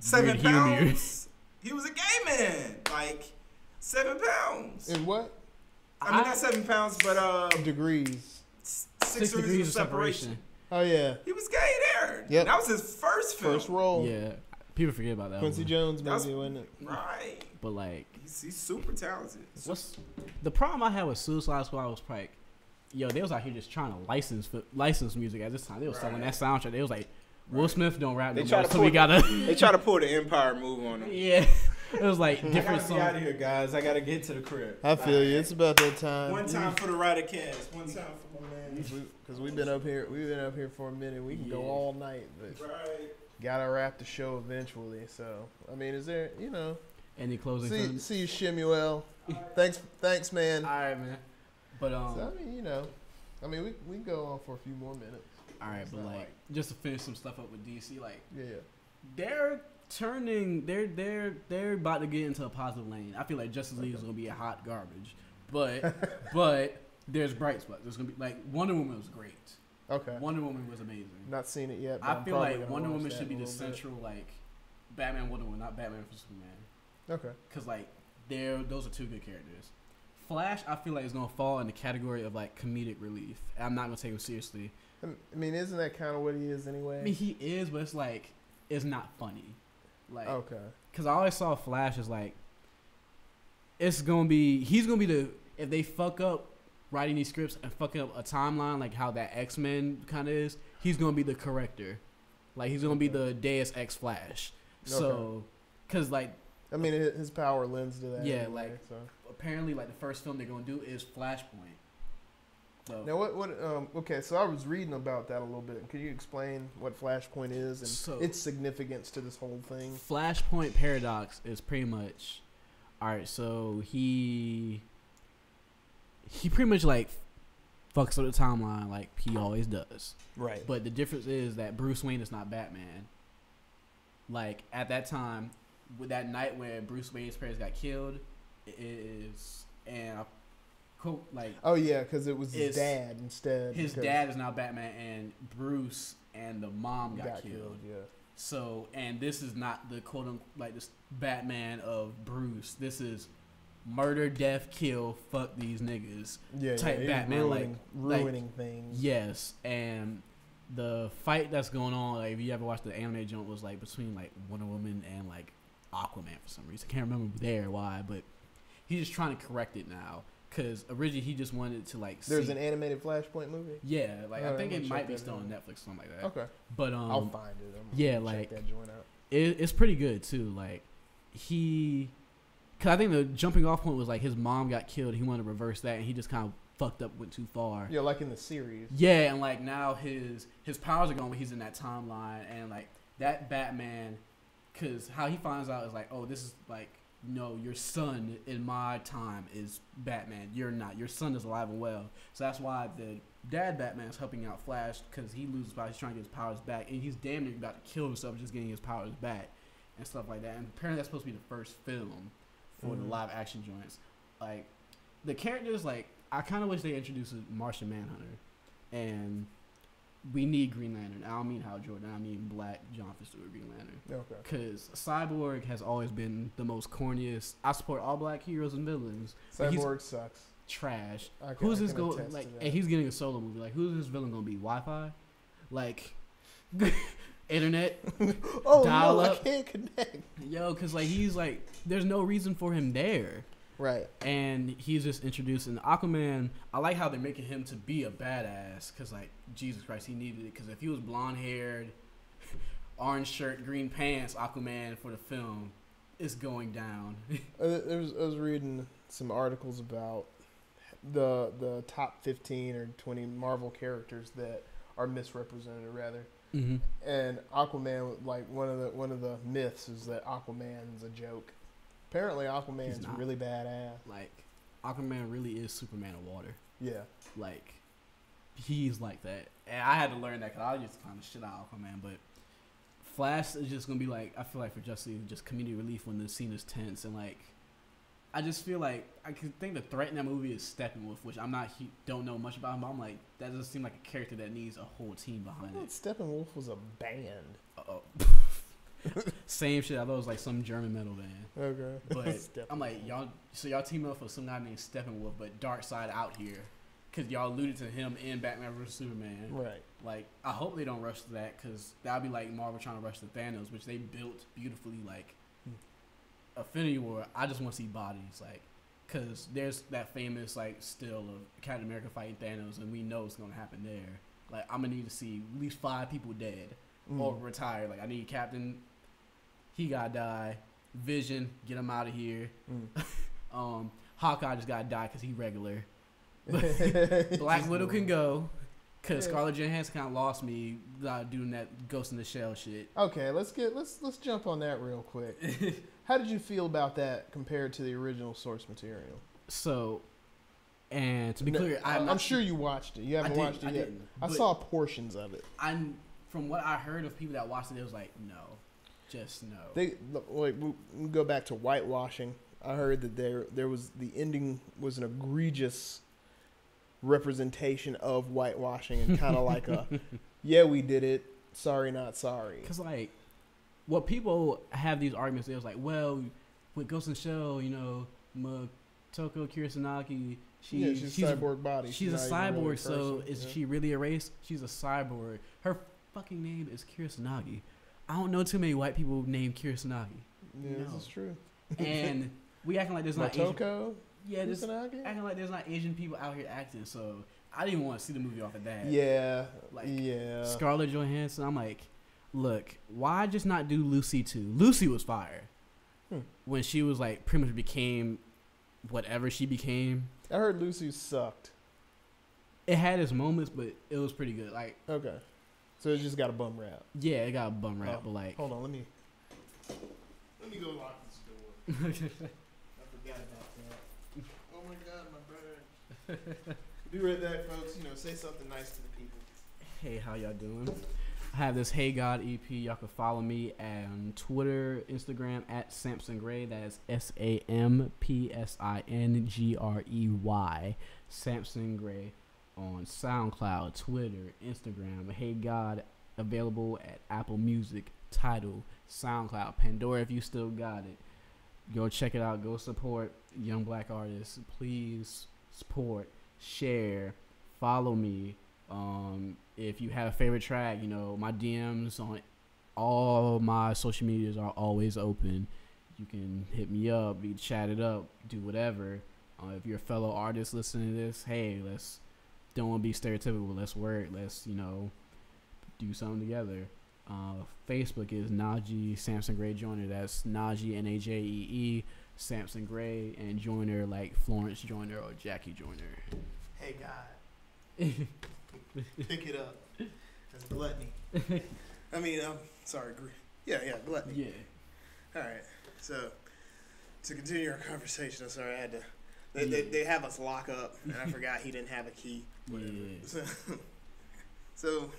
7 pounds. He was a gay man. Like 7 pounds. In what? I mean not 7 pounds, but degrees. 6 degrees of separation. Oh yeah. He was gay there. Yep. That was his first film. First role. Yeah. People forget about that. Quincy Jones movie, wasn't it? Right. But like he's super talented. What's the problem I had with Suicide Squad was like, yo, they was out here just trying to license music at this time. They was selling that soundtrack. They was like, Will Smith don't rap no more, so we gotta. They try to pull the Empire move on him. Yeah, it was like different songs. I gotta be out of here, guys. I gotta get to the crib. I feel you. It's about that time. One time for the Erraticast. One time for my man. Because we've been up here for a minute. We can go all night, but gotta wrap the show eventually. So I mean, is there any closing? See you, Shemuel. Thanks, man. All right, man. But so, I mean, we go on for a few more minutes. All right, but like just to finish some stuff up with DC, like they're about to get into a positive lane. I feel like Justice League is gonna be a hot garbage, but there's bright spots. There's gonna be like Wonder Woman was great. Okay, Wonder Woman was amazing. Not seen it yet. But I feel like Wonder Woman should be the central like Batman, Wonder Woman, not Batman for Superman. Okay, because like those are two good characters. Flash, I feel like is gonna fall in the category of like comedic relief. I'm not gonna take him seriously. I mean, isn't that kind of what he is anyway? I mean, he is, but it's like it's not funny. Like, okay, because I always saw Flash as like he's gonna be if they fuck up writing these scripts and fucking up a timeline like how that X-Men kind of is, he's gonna be the corrector. Like he's gonna be the Deus Ex Flash. So, because like. I mean, his power lends to that. Yeah, anyway, like apparently, like the first film they're gonna do is Flashpoint. So now, what? Okay, so I was reading about that a little bit. Can you explain what Flashpoint is and its significance to this whole thing? Flashpoint paradox is pretty much, all right. So he pretty much like fucks up the timeline like he always does. Right. But the difference is that Bruce Wayne is not Batman. Like at that time. With that night where Bruce Wayne's parents got killed, oh yeah, because it was his dad instead. His dad is now Batman, and Bruce and the mom got killed. Yeah. So, and this is not the quote unquote like this Batman of Bruce. This is murder, death, kill, fuck these niggas. Type Batman, ruining things. Yes, and the fight that's going on, like if you ever watched the anime joint, was like between like Wonder Woman and like Aquaman for some reason. I can't remember why, but he's just trying to correct it now. Because originally he just wanted to like. There's an animated Flashpoint movie. Yeah, like I think it might be still on Netflix, something like that. Okay, but I'll find it. Like check that joint out. It's pretty good too. Like because I think the jumping off point was like his mom got killed. He wanted to reverse that, and he just kind of fucked up, went too far. Yeah, like in the series. Yeah, and like now his powers are gone, but he's in that timeline, and like that Batman. Because how he finds out is like, oh, this is like, no, your son in my time is Batman. You're not. Your son is alive and well. So that's why the dad Batman is helping out Flash because he loses power. He's trying to get his powers back. And he's damn near about to kill himself just getting his powers back and stuff like that. And apparently that's supposed to be the first film for the live action joints. Like, the characters, like, I kind of wish they introduced a Martian Manhunter. And we need Green Lantern. I don't mean Hal Jordan. I mean Black Jonathan Stewart Green Lantern. Okay. Because Cyborg has always been the most corniest. I support all black heroes and villains. Cyborg sucks. Trash. Who's this going? Like, and he's getting a solo movie. Like, who's this villain gonna be? Wi-Fi? Like, Internet. Oh dial no, up. I can't connect. Yo, because like he's like, there's no reason for him there. Right. And he's just introducing Aquaman. I like how they're making him to be a badass. Because, like, Jesus Christ, he needed it. Because if he was blonde-haired, orange shirt, green pants Aquaman for the film, it's going down. I was reading some articles about the top 15 or 20 Marvel characters that are misrepresented, rather. Mm-hmm. And Aquaman, like, one of the myths is that Aquaman's a joke. Apparently, Aquaman's really badass. Like, Aquaman really is Superman of water. Yeah. Like, he's like that. And I had to learn that because I just kind of shit out Aquaman. But Flash is just going to be like, I feel like for Justice League, just comedic relief when the scene is tense. And, like, I just feel like, I think the threat in that movie is Steppenwolf, which don't know much about him. But I'm like, that doesn't seem like a character that needs a whole team behind it. Steppenwolf was a band. Uh-oh. Same shit. I thought it was like some German metal band. Okay. But I'm like, y'all teaming up for some guy named Steppenwolf, but Darkseid out here. Because y'all alluded to him in Batman vs. Superman. Right. Like, I hope they don't rush to that, because that would be like Marvel trying to rush to Thanos, which they built beautifully. Like, Infinity War, I just want to see bodies. Like, because there's that famous, like, still of Captain America fighting Thanos, and we know it's going to happen there. Like, I'm going to need to see at least 5 people dead or retired. Like, I need Captain... He gotta die. Vision, get him out of here. Hawkeye just gotta die because he regular. Black Widow can go because Scarlett Johansson kind of lost me doing that Ghost in the Shell shit. Okay, let's jump on that real quick. How did you feel about that compared to the original source material? So, and to be clear, I'm sure you watched it. You haven't watched it yet. I saw portions of it. From what I heard of people that watched it, it was like no. Just no. We go back to whitewashing. I heard that there was the ending was an egregious representation of whitewashing and kind of like a, yeah, we did it. Sorry, not sorry. Because like, what people have these arguments. It was like, well, with Ghost in the Shell, you know, Toko Kurosanagi, she's a cyborg body. She's a cyborg. Really so is she really a race? She's a cyborg. Her fucking name is Kurosanagi. I don't know too many white people named Kurosanagi. Yeah, this is true. And we acting like there's not Motoko? Asian. Yeah, acting like there's not Asian people out here acting. So I didn't want to see the movie off of that. Yeah, like Scarlett Johansson. I'm like, look, why just not do Lucy too? Lucy was fire when she was like pretty much became whatever she became. I heard Lucy sucked. It had its moments, but it was pretty good. Like okay. So it just got a bum rap. Yeah, it got a bum rap, but like... Hold on, let me go lock this door. I forgot about that. Oh my God, my bird. Be right back, folks. You know, say something nice to the people. Hey, how y'all doing? I have this Hey God EP. Y'all can follow me on Twitter, Instagram, at Samson Gray. That is SampsonGrey. Samson Gray. On SoundCloud, Twitter, Instagram. Hey God, available at Apple Music, Tidal, SoundCloud, Pandora if you still got it. Go check it out. Go support young black artists. Please support, share, follow me. If you have a favorite track, you know, my DMs on all my social medias are always open. You can hit me up, we chat it up, do whatever. If you're a fellow artist listening to this, hey, don't want to be stereotypical. Let's work. Let's, you know, do something together. Facebook is Najee Samson Gray Joyner. That's Najee Najee Samson Gray and Joyner like Florence Joyner or Jackie Joyner. Hey God, pick it up. That's gluttony. I mean, sorry. Yeah, gluttony. Yeah. All right. So to continue our conversation, I'm sorry I had to. They have us lock up, and I forgot he didn't have a key. Yeah. So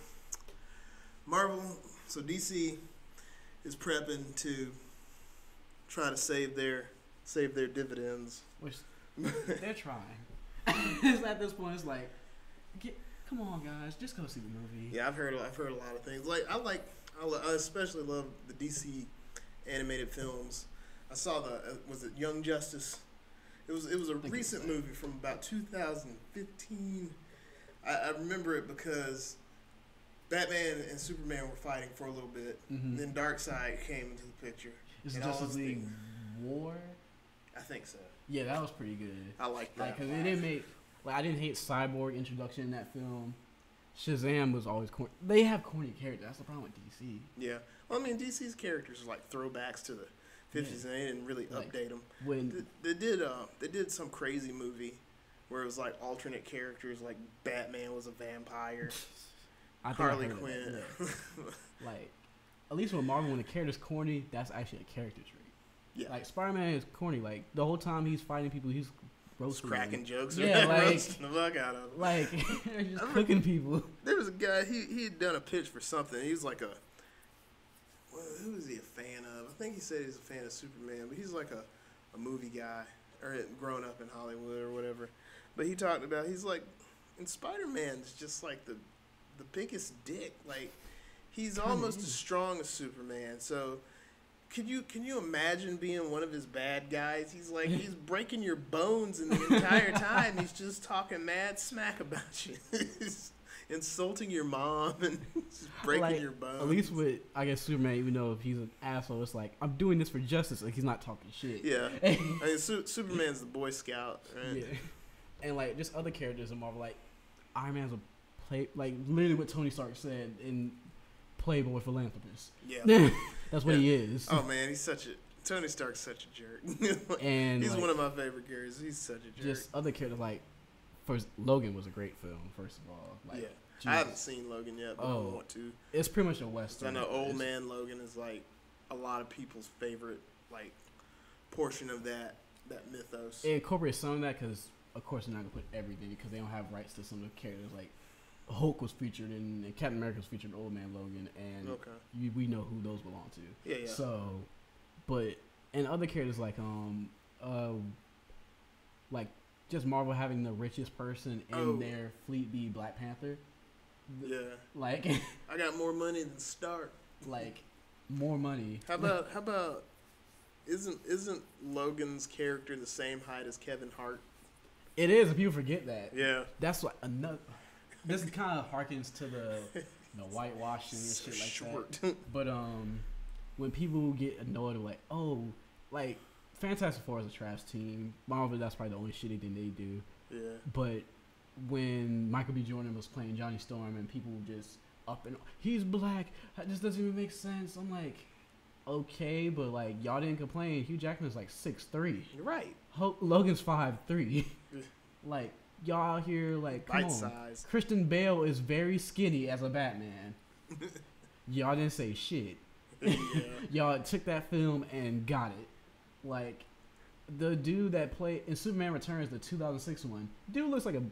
Marvel, so DC is prepping to try to save their dividends. Which they're trying. It's at this point, it's like, come on, guys, just go see the movie. Yeah, I've heard a lot of things. Like I especially love the DC animated films. I saw was it Young Justice? It was a recent movie from about 2015. I remember it because Batman and Superman were fighting for a little bit. And then Darkseid came into the picture. Is it Justice League War? I think so. Yeah, that was pretty good. I like that. Like, cause it didn't make I didn't hate Cyborg introduction in that film. Shazam was always corny. They have corny characters. That's the problem with DC. Yeah. Well, I mean, DC's characters are like throwbacks to the 50s, and they didn't really update them. When they did some crazy movie where it was like alternate characters, like Batman was a vampire, Harley Quinn. Like, at least with Marvel, when the character's corny, that's actually a character trait. Yeah. Like, Spider-Man is corny. Like, the whole time he's fighting people, he's roasting cracking jokes. Yeah, like roasting the fuck out of them. Like, just cooking people. There was a guy. He had done a pitch for something. He was like a. Well, who was he a fan of? I think he said he was a fan of Superman, but he's like a movie guy or had grown up in Hollywood or whatever. But he talked about he's like, and Spider-Man's just like the biggest dick. Like, he's almost as strong as Superman. So. Can you imagine being one of his bad guys? He's like, he's breaking your bones, and the entire time he's just talking mad smack about you. He's insulting your mom and just breaking your bones. At least with, I guess, Superman, even though if he's an asshole, it's like, I'm doing this for justice. Like, he's not talking shit. Yeah. I mean, Superman's the Boy Scout, right? Yeah. And, like, just other characters in Marvel, like, Iron Man's literally what Tony Stark said in Playboy Philanthropist. Yeah. That's what he is. Oh man, Tony Stark's such a jerk. And he's one of my favorite characters. He's such a jerk. Just other characters first, Logan was a great film. First of all, yeah, Jesus. I haven't seen Logan yet, but I want to. It's pretty much a western. I know Old Man Logan is like a lot of people's favorite portion of that mythos. It incorporates some of that because, of course, they're not gonna put everything because they don't have rights to some of the characters. Like Hulk was featured and Captain America was featured in Old Man Logan, and we know who those belong to. Yeah. So, but and other characters like just Marvel having the richest person in their fleet be Black Panther. Yeah. Like I got more money than Stark. Like more money. How about isn't Logan's character the same height as Kevin Hart? It is, if you forget that. Yeah. That's like another. This kind of harkens to the whitewashing and shit like short. that. But when people get annoyed, like Fantastic Four is a trash team. Marvel, that's probably the only shitty thing they do. Yeah. But when Michael B. Jordan was playing Johnny Storm and people just he's black. That just doesn't even make sense. I'm like, okay, but like y'all didn't complain. Hugh Jackman's like 6'3". You're right. Logan's 5'3". Like. Y'all here, like, come on. Size. Christian Bale is very skinny as a Batman. Y'all didn't say shit. Yeah. Y'all took that film and got it. Like, the dude that played in Superman Returns, the 2006 one, dude looks like a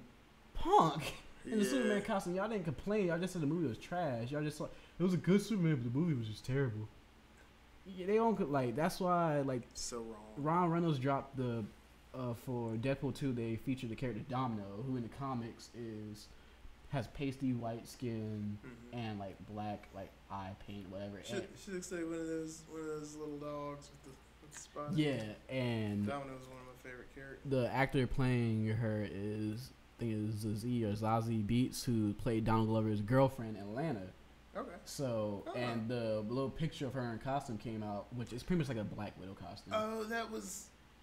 punk in the Superman costume. Y'all didn't complain. Y'all just said the movie was trash. Y'all just thought it was a good Superman, but the movie was just terrible. Yeah, they don't, like, that's why, like, so wrong. Ryan Reynolds dropped the. For Deadpool 2, they featured the character Domino, who in the comics has pasty white skin and like black eye paint, whatever. She looks like one of those little dogs with the spots. Yeah, and Domino's one of my favorite characters. The actor playing her is Zazie Beetz, who played Donald Glover's girlfriend in Atlanta. Okay. So and the little picture of her in costume came out, which is pretty much like a Black Widow costume. Oh,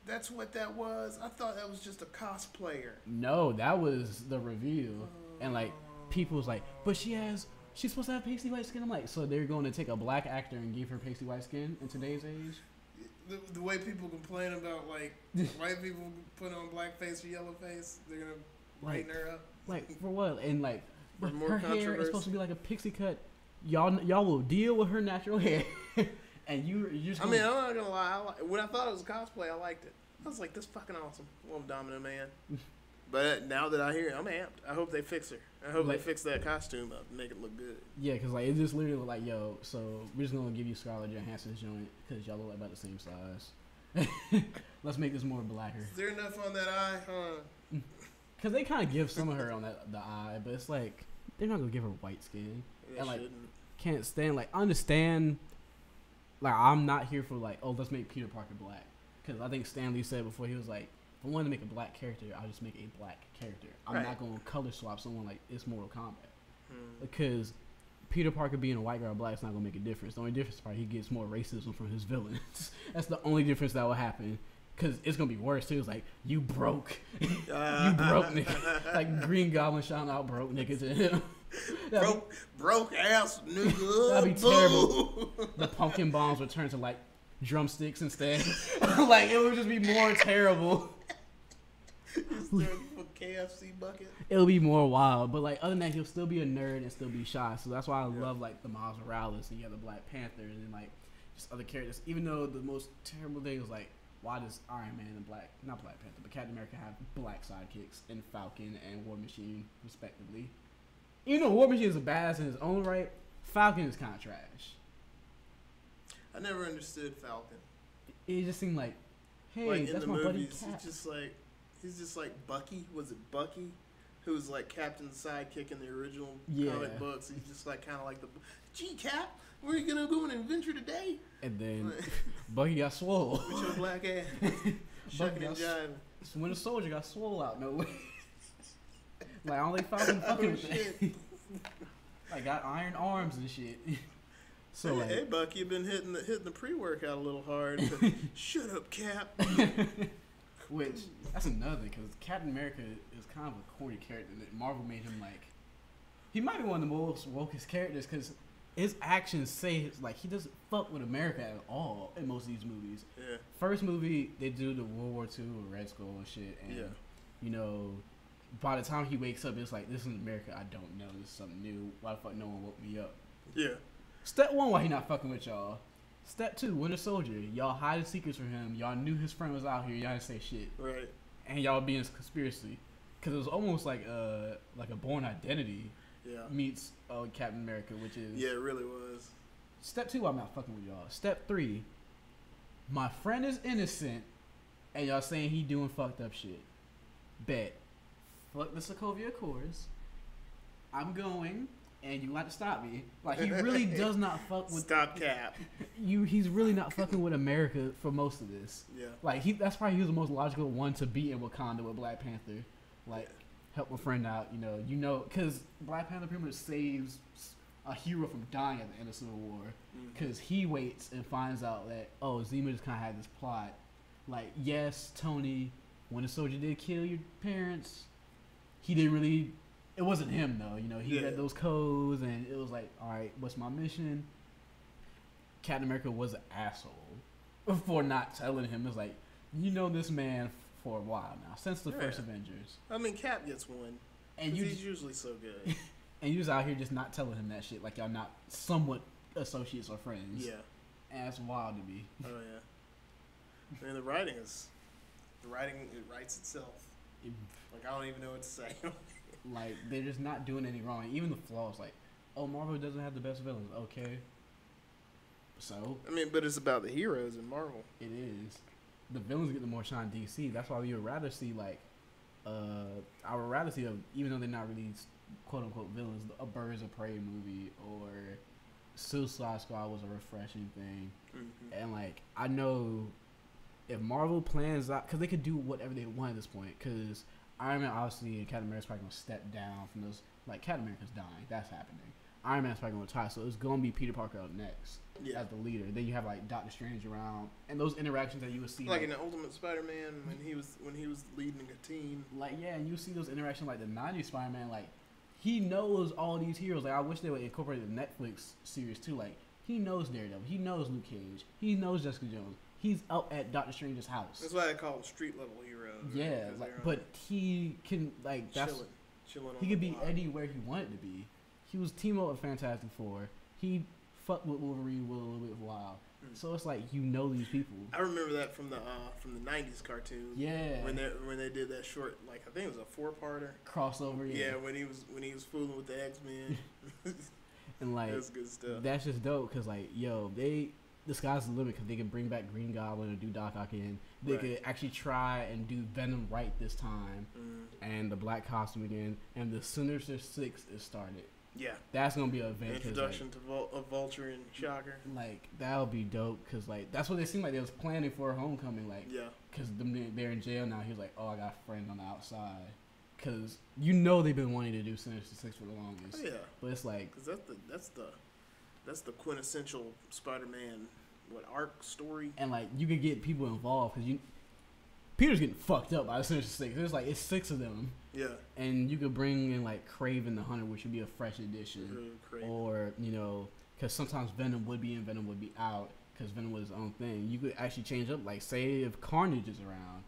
that's what that was? I thought that was just a cosplayer. No, that was the review. And like people was like, but she's supposed to have pasty white skin. I'm like, so they're going to take a black actor and give her pasty white skin in today's age? The way people complain about like white people put on black face or yellow face, they're gonna lighten her up. Like for what? And like her hair is supposed to be like a pixie cut. Y'all will deal with her natural hair. And you're just. I'm not gonna lie. When I thought it was a cosplay, I liked it. I was like, "This fucking awesome, little Domino Man." But now that I hear it, I'm amped. I hope they fix her. I hope they fix that costume up and make it look good. Yeah, because like it just literally looked like, yo, so we're just gonna give you Scarlett Johansson's joint because y'all look like about the same size. Let's make this more blacker. Is there enough on that eye, huh? Because they kind of give some of her on the eye, but it's like they're not gonna give her white skin. They and like shouldn't. can't stand understand. Like, I'm not here for, like, let's make Peter Parker black. Because I think Stan Lee said before, he was like, if I wanted to make a black character, I'll just make a black character. I'm not going to color swap someone like it's Mortal Kombat. Because Peter Parker being a white guy or black is not gonna make a difference. The only difference is probably he gets more racism from his villains. That's the only difference that will happen. Cause it's gonna be worse too. It's like you broke, you broke nigga. Like Green Goblin shouting out broke niggas to him. broke ass nigga. That'd be terrible. The pumpkin bombs would turn to like drumsticks instead. Like it would just be more terrible. KFC bucket. It'll be more wild, but like other than that, he'll still be a nerd and still be shy. So that's why I love like the Miles Morales and you have the Black Panther and then like just other characters. Even though the most terrible thing is like, why does Iron Man and not Black Panther, but Captain America have black sidekicks in Falcon and War Machine respectively? Even though War Machine is a badass in his own right, Falcon is kind of trash. I never understood Falcon. It just seemed like, hey, like that's my movies, buddy Cap. He's just like Bucky. Was it Bucky? Who was like Captain's sidekick in the original comic books. He's just like kind of like gee, Cap, where are you going to go on an adventure today? And then Bucky got swole. With your black ass. Shucking and jiving. Winter Soldier got swole out, no way. Like, I only Falcon fucking with that. Like, got iron arms and shit. So, like, hey, Bucky, you've been hitting the pre-workout a little hard. Shut up, Cap. Which, that's another thing, because Captain America is kind of a corny character that Marvel made him, like, he might be one of the most wokest characters, because his actions say, like, he doesn't fuck with America at all in most of these movies. Yeah. First movie, they do the World War II or Red Skull and shit, and, you know, by the time he wakes up, it's like, this is America I don't know, this is something new, why the fuck no one woke me up? Yeah. Step 1, why he not fucking with y'all? Step 2, Winter Soldier. Y'all hiding secrets from him. Y'all knew his friend was out here. Y'all didn't say shit. Right. And y'all being a conspiracy. Because it was almost like a Born Identity meets Captain America, which is... Yeah, it really was. Step 2, I'm not fucking with y'all. Step 3, my friend is innocent, and y'all saying he doing fucked up shit. Bet. Fuck the Sokovia Accords. I'm going... And you have to stop me. Like, he really does not fuck with... Stop Cap. He's really not fucking with America for most of this. Yeah. Like, that's probably he was the most logical one to be in Wakanda with Black Panther. Like, help a friend out, you know. Because Black Panther pretty much saves a hero from dying at the end of Civil War. Because he waits and finds out that, Zemo just kind of had this plot. Like, yes, Tony, when the soldier did kill your parents, he didn't really... It wasn't him, though. He read those codes, and it was like, all right, what's my mission? Captain America was an asshole for not telling him. It's like, this man for a while now, since the first Avengers. I mean, Cap gets one. And he's usually so good. And you was out here just not telling him that shit, like y'all not somewhat associates or friends. Yeah. And that's wild to me. Oh, yeah. And the writing, it writes itself. Like, I don't even know what to say. Like, they're just not doing any wrong. Even the flaws, like, Marvel doesn't have the best villains. Okay. So? I mean, but it's about the heroes in Marvel. It is. The villains get the more shine in DC. That's why we would rather see, like, I would rather see, even though they're not really quote-unquote villains, a Birds of Prey movie or Suicide Squad was a refreshing thing. Mm-hmm. And, like, I know if Marvel plans out, because they could do whatever they want at this point, because Iron Man, obviously, and Captain America's probably going to step down from those. Like, Captain America's dying. That's happening. Iron Man's probably going to retire, so it's going to be Peter Parker up next as the leader. Then you have, like, Doctor Strange around, and those interactions that you would see. Like in the Ultimate Spider-Man, when he was leading a team. Like, yeah, and you see those interactions, like the 90s Spider-Man, like, he knows all these heroes. Like, I wish they would incorporate the Netflix series, too. Like, he knows Daredevil. He knows Luke Cage. He knows Jessica Jones. He's out at Doctor Strange's house. That's why they call them street-level heroes. Yeah, like, but he can, like, that's... Chilling he could be anywhere he wanted to be. He was team-up with Fantastic Four. He fucked with Wolverine a little bit for a while. So it's like, these people. I remember that from the 90s cartoon. Yeah. When they did that short, like, I think it was a 4-parter crossover. Yeah. When he was fooling with the X-Men. And like, that's good stuff. That's just dope because like, the sky's the limit because they can bring back Green Goblin and do Doc Ock again. They could actually try and do Venom right this time, and the black costume again, and the Sinister Six is started. Yeah, that's gonna be an event. Introduction to Vulture and Shocker. Like that'll be dope because like that's what they seemed like they was planning for Homecoming. Like because they're in jail now. He was like, I got a friend on the outside because you know they've been wanting to do Sinister Six for the longest. Oh, yeah, but it's like because that's the quintessential Spider-Man arc story. And like you could get people involved because Peter's getting fucked up by the Sinister Six. There's like it's 6 of them. Yeah. And you could bring in like Kraven the Hunter, which would be a fresh addition, or because sometimes Venom would be in, Venom would be out because Venom was his own thing. You could actually change up, like say if Carnage is around,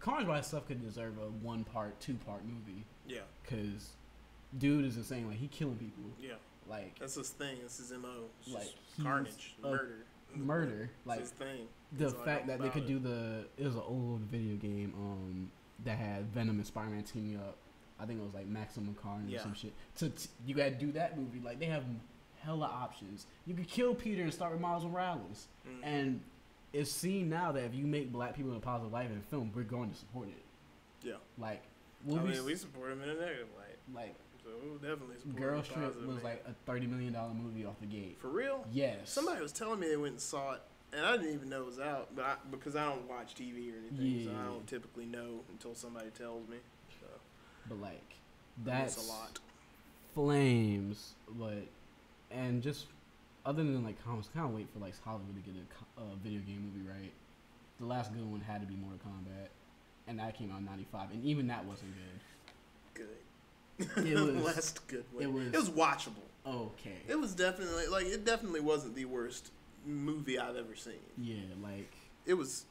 Carnage by itself could deserve a 1-part, 2-part movie. Yeah. Because dude is insane. Like he killing people. Yeah. Like that's his thing. That's his MO. It's like carnage, murder. Like his thing. The fact that they could do it was an old video game that had Venom and Spider-Man teaming up. I think it was like Maximum Carnage or some shit. You gotta do that movie. Like they have hella options. You could kill Peter and start with Miles Morales. Mm-hmm. And it's seen now that if you make black people in a positive light in film, we're going to support it. Yeah. Like we support him in a negative light. Like so we'll definitely support Girl Trip was like a $30 million movie off the gate. For real? Yes. Somebody was telling me they went and saw it, and I didn't even know it was out, because I don't watch TV or anything, so I don't typically know until somebody tells me. So. But like, that's a lot. Flames, and just other than like comics, kind of wait for like Hollywood to get a video game movie right. The last good one had to be Mortal Kombat, and that came out in '95, and even that wasn't good. It was the last good one. It was watchable. Okay. It was definitely it definitely wasn't the worst movie I've ever seen. Yeah, like it was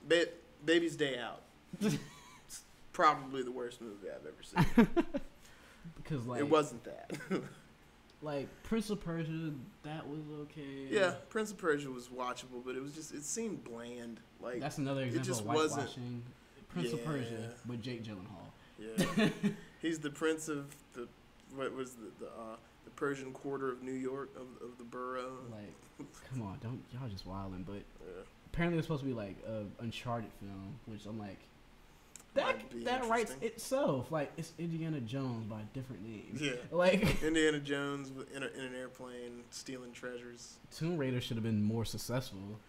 Baby's Day Out. It's probably the worst movie I've ever seen. Because like it wasn't that. Like Prince of Persia, that was okay. Yeah, Prince of Persia was watchable, but it seemed bland. Like that's another example of whitewashing. Prince of Persia with Jake Gyllenhaal. Yeah. He's the prince of the Persian quarter of New York of the borough. Like, come on, don't y'all just wildin'. But apparently it's supposed to be like an Uncharted film, which I'm like, that writes itself. Like it's Indiana Jones by different names. Yeah, like Indiana Jones in an airplane stealing treasures. Tomb Raider should have been more successful.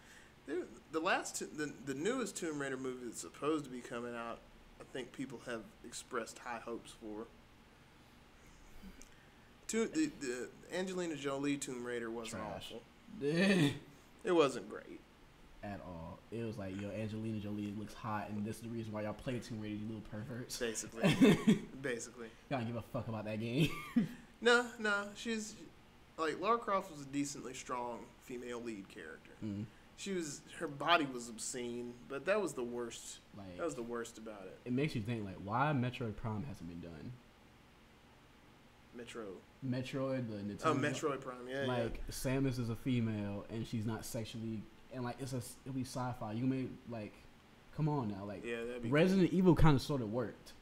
The newest Tomb Raider movie that's supposed to be coming out, I think people have expressed high hopes for. The Angelina Jolie Tomb Raider wasn't awful. It wasn't great at all. It was like, yo, Angelina Jolie looks hot, and this is the reason why y'all play Tomb Raider, you little perverts. Basically. Y'all don't give a fuck about that game. No, she's like Lara Croft was a decently strong female lead character. Mm. Her body was obscene, but that was the worst. Like, that was the worst about it. It makes you think, like, why Metroid Prime hasn't been done? Metroid, the Nintendo. Oh, Metroid Prime, yeah. Like, Samus is a female, and she's not sexually, and like, it'll be sci-fi. You may like, come on now, like, Resident Evil kind of sort of worked.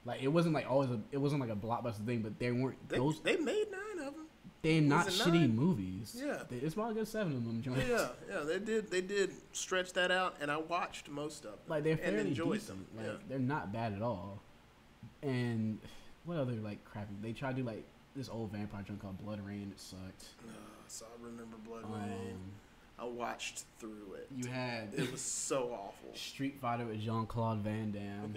Like, it wasn't like it wasn't like a blockbuster thing, but they weren't those. They made 9 of them. They're not shitty 9? Movies. Yeah, it's probably a good 7 of them. Joints. Yeah. They did stretch that out, and I watched most of them. Like they're fairly enjoyed decent. them. Like they're not bad at all. And what other like crappy? They tried to do like this old vampire joint called Blood Rain. It sucked. So I remember Blood Rain. I watched through it. It was so awful. Street Fighter with Jean-Claude Van Damme.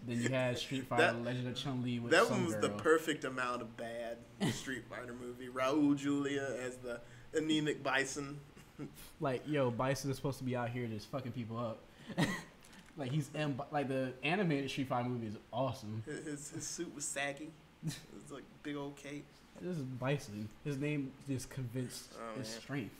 Then you had Street Fighter Legend of Chun-Li with that one was the perfect amount of bad Street Fighter movie. Raul Julia as the anemic Bison. Like, yo, Bison is supposed to be out here just fucking people up. Like like the animated Street Fighter movie is awesome. His suit was saggy. It was like big old cape. This is Bison. His name just convinced his strength.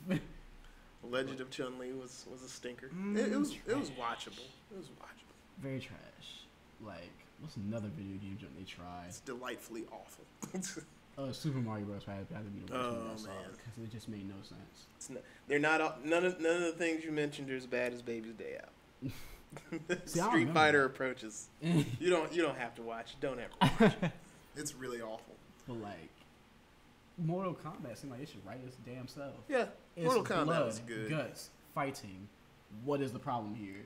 Legend of Chun-Li was a stinker. It was watchable. It was watchable. Very trash. Like, what's another video game joint they tried? It's delightfully awful. Super Mario Bros. Had to be the worst one I saw because it just made no sense. They're not none of the things you mentioned are as bad as Baby's Day Out. Street Fighter approaches. You don't have to watch. Don't ever watch it. It's really awful. But like, Mortal Kombat seemed like it should write its damn self. Yeah, Mortal Kombat was good. Guts, fighting. What is the problem here?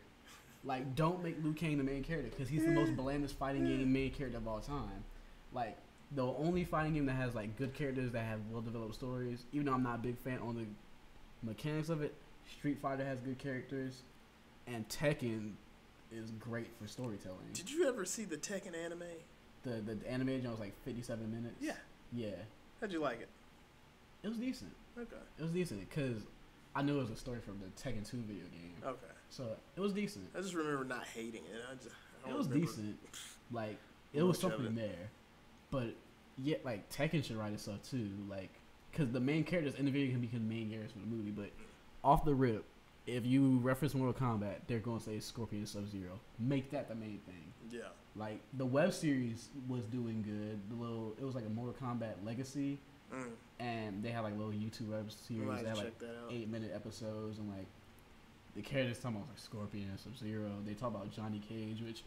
Like, don't make Liu Kang the main character because he's the most blandest fighting game main character of all time. Like, the only fighting game that has like good characters that have well developed stories. Even though I'm not a big fan on the mechanics of it, Street Fighter has good characters, and Tekken is great for storytelling. Did you ever see the Tekken anime? The animated was like 57 minutes. Yeah. Yeah. How'd you like it? It was decent. Okay. It was decent because I knew it was a story from the Tekken 2 video game. Okay. So it was decent. I just remember not hating it. I It was remember decent. Like it was much of something it. there, but yet like Tekken should write itself too. Like because the main characters in the video can become the main characters for the movie, but off the rip, if you reference Mortal Kombat, they're going to say Scorpion Sub-Zero. Make that the main thing. Yeah. Like the web series was doing good. It was like a Mortal Kombat Legacy, and they had like little YouTube web series. They had like 8-minute episodes, and like the characters talking about like Scorpion and Sub-Zero. They talk about Johnny Cage, which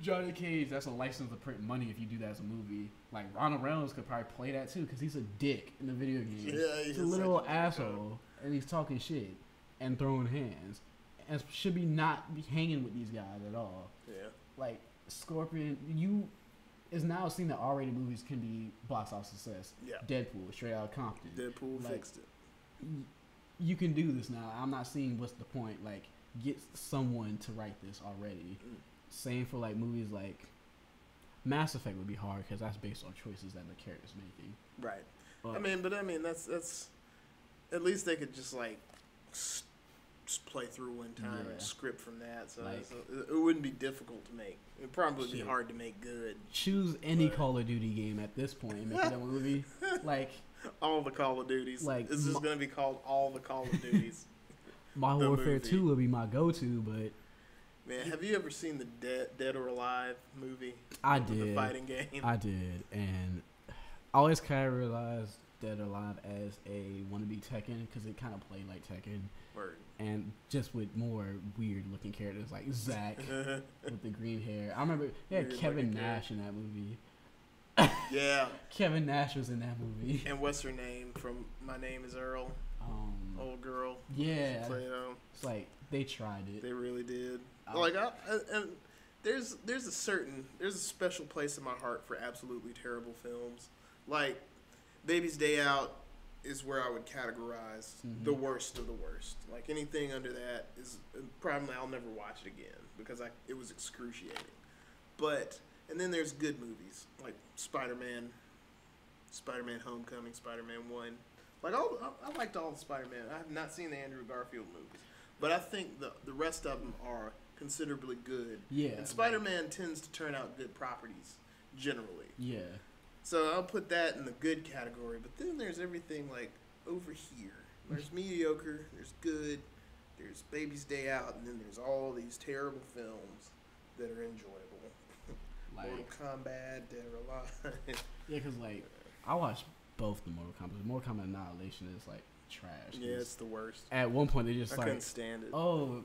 Johnny Cage, that's a license to print money if you do that as a movie. Like Ronald Reynolds could probably play that too because he's a dick in the video game. Yeah, he's a little asshole, and he's talking shit and throwing hands, and should be not be hanging with these guys at all. Yeah. Like Scorpion, it's now seen that R-rated movies can be box office success. Yeah. Deadpool, Straight Outta Compton. Deadpool fixed it. You can do this now. I'm not seeing what's the point. Like, get someone to write this already. Same for like movies like Mass Effect would be hard because that's based on choices that the character's making. Right. But, I mean that's at least they could just like just play through one time and script from that. So, like, so it wouldn't be difficult to make. It'd probably be hard to make good. Choose any Call of Duty game at this point and make it a movie. Like all the Call of Duties. Like this is going to be called all the Call of Duties. Modern Warfare 2 would be my go-to, but man, have you ever seen the Dead or Alive movie? I did. The fighting game. I did, and I always kind of realized Dead or Alive as a wannabe Tekken because it kind of played like Tekken. Word. And just with more weird looking characters like Zack with the green hair. I remember they had Kevin Nash in that movie. Yeah. Kevin Nash was in that movie. And what's her name from My Name is Earl? Old girl. Yeah. Played, it's like they tried it. They really did. And there's a special place in my heart for absolutely terrible films. Like Baby's Day Out is where I would categorize the worst of the worst. Like anything under that is probably I'll never watch it again because it was excruciating. And then there's good movies like Spider-Man Homecoming, Spider-Man 1. Like I liked all the Spider-Man. I have not seen the Andrew Garfield movies, but I think the rest of them are considerably good. Yeah. And Spider-Man tends to turn out good properties generally. Yeah. So I'll put that in the good category, but then there's everything like over here. There's mediocre, there's good, there's Baby's Day Out, and then there's all these terrible films that are enjoyable. Like Mortal Kombat, Dead or Alive. Yeah, because like I watched both the Mortal Kombat. Mortal Kombat Annihilation is like trash. Yeah, it's the worst. At one point they just couldn't stand it. Oh,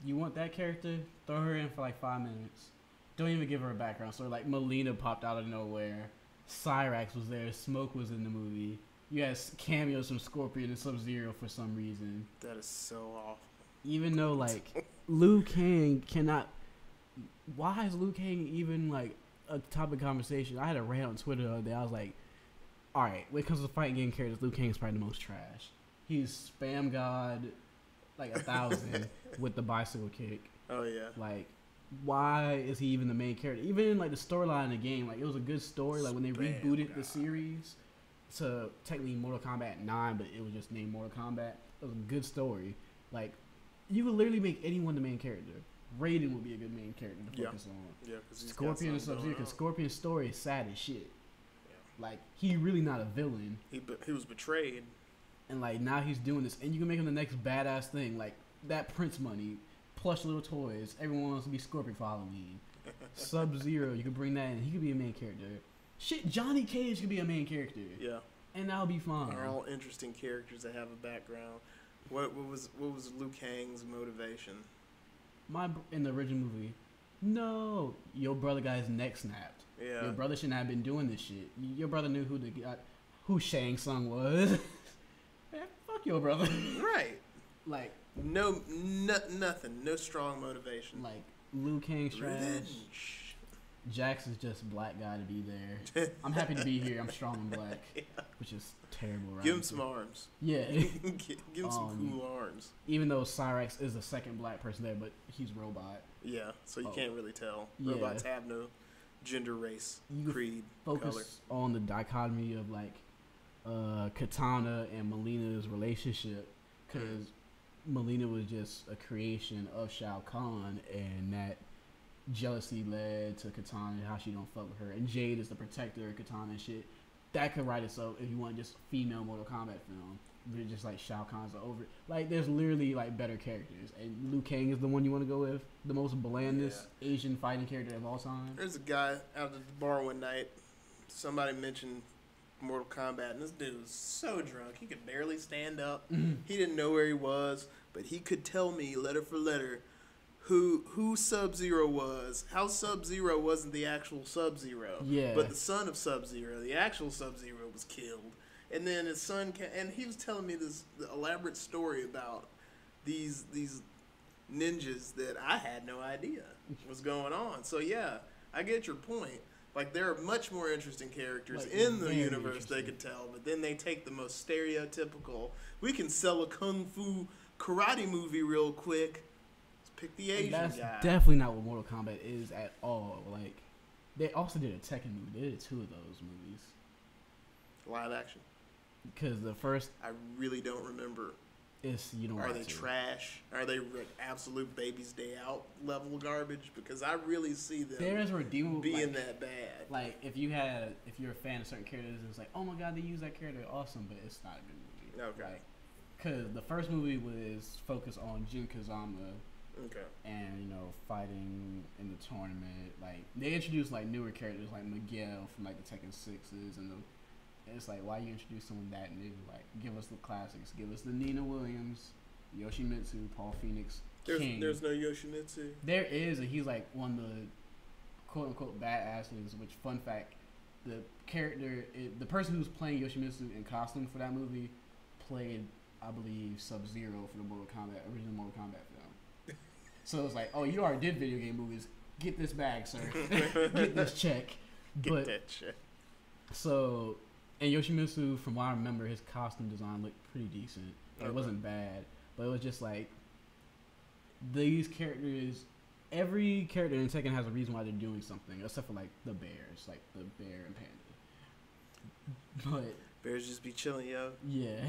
you want that character? Throw her in for like 5 minutes. Don't even give her a background story. Like Melina popped out of nowhere. Cyrax was there. Smoke was in the movie. You had cameos from Scorpion and Sub-Zero for some reason. That is so awful. Even though like Liu Kang cannot. Why is Liu Kang even like a topic of conversation? I had a rant on Twitter the other day. I was like, all right, when it comes to fighting game characters, Liu Kang is probably the most trash. He's spam god like 1,000 with the bicycle kick. Oh yeah. Like, why is he even the main character? Even in like the storyline in the game, like it was a good story. Like when they rebooted the series to technically Mortal Kombat 9, but it was just named Mortal Kombat. It was a good story. Like you could literally make anyone the main character. Raiden would be a good main character to focus on. Yeah, Scorpion and Sub-Zero, because Scorpion's story is sad as shit. Yeah. Like he really not a villain. He was betrayed. And like now he's doing this, and you can make him the next badass thing, like that Prince money, plush little toys. Everyone wants to be Scorpion for Halloween. Sub-Zero, you could bring that in. He could be a main character. Shit, Johnny Cage could be a main character. Yeah, and that'll be fine. They're all interesting characters that have a background. What was Liu Kang's motivation? In the original movie, no, your brother got his neck snapped. Yeah, your brother shouldn't have been doing this shit. Your brother knew who Shang Tsung was. Man, fuck your brother. Right. Like nothing. No strong motivation. Like Liu Kang's trash. Revenge. Jax is just a black guy to be there. I'm happy to be here. I'm strong and black, which is terrible, right? Give him some arms. Yeah. Give him some cool arms. Even though Cyrax is the second black person there, but he's robot. Yeah, so you can't really tell. Yeah. Robots have no gender, race, creed, focus color. on the dichotomy of like Katana and Melina's relationship, because Melina was just a creation of Shao Kahn, and that jealousy led to Katana and how she don't fuck with her, and Jade is the protector of Katana and shit. That could write itself if you want just a female Mortal Kombat film. But just like Shao Kahn's over. Like there's literally like better characters, and Liu Kang is the one you want to go with, the most blandest Asian fighting character of all time. There's a guy out at the bar one night. Somebody mentioned Mortal Kombat, and this dude was so drunk he could barely stand up. He didn't know where he was, but he could tell me letter for letter who Sub-Zero was, how Sub-Zero wasn't the actual Sub-Zero, but the son of Sub-Zero, the actual Sub-Zero, was killed. And then his son and he was telling me this elaborate story about these ninjas that I had no idea was going on. So yeah, I get your point. Like there are much more interesting characters like, in the universe they could tell, but then they take the most stereotypical. We can sell a kung fu karate movie real quick. Let's pick the Asian guy. That's definitely not what Mortal Kombat is at all. Like they also did a Tekken movie. They did 2 of those movies. Live action. Because the first, I really don't remember. You don't. Are they trash? Are they like absolute Baby's Day Out level garbage? Because I really see them being that bad. Like if you're a fan of certain characters, it's like, oh my god, they use that character, awesome, but it's not a good movie. Okay. Like, because the first movie was focused on Jin Kazama. Okay. And fighting in the tournament. Like they introduced like newer characters like Miguel from like the Tekken 6s and it's like, why you introduce someone that new? Like, give us the classics. Give us the Nina Williams, Yoshimitsu, Paul Phoenix, King. There's no Yoshimitsu. There is, and he's like one of the quote-unquote badasses, which, fun fact, the person who's playing Yoshimitsu in costume for that movie played, I believe, Sub-Zero for the original Mortal Kombat film. So it's like, oh, you already did video game movies. Get this bag, sir. Get this check. Get that check. So... And Yoshimitsu, from what I remember, his costume design looked pretty decent. It wasn't bad, but it was just like these characters. Every character in Tekken has a reason why they're doing something, except for like the bears, like the bear and panda. But bears just be chilling, yo. Yeah,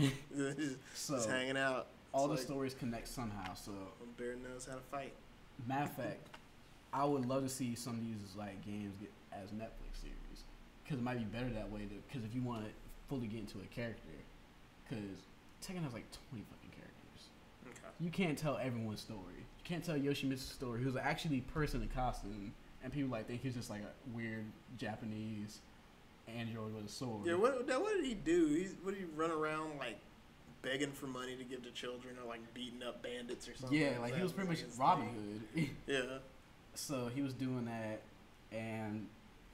just hanging out. All the stories connect somehow. So a bear knows how to fight. Matter of fact, I would love to see some of these like games get as Netflix series. Because it might be better that way. Because if you want to fully get into a character, because Tekken has like 20 fucking characters. Okay. You can't tell everyone's story. You can't tell Yoshimitsu's story, who's actually a person in costume, and people like think he's just like a weird Japanese android with a sword. Yeah. What did he do? What did he run around like begging for money to give to children, or like beating up bandits or something? Yeah, like he was pretty much Robin Hood. Yeah. So he was doing that, and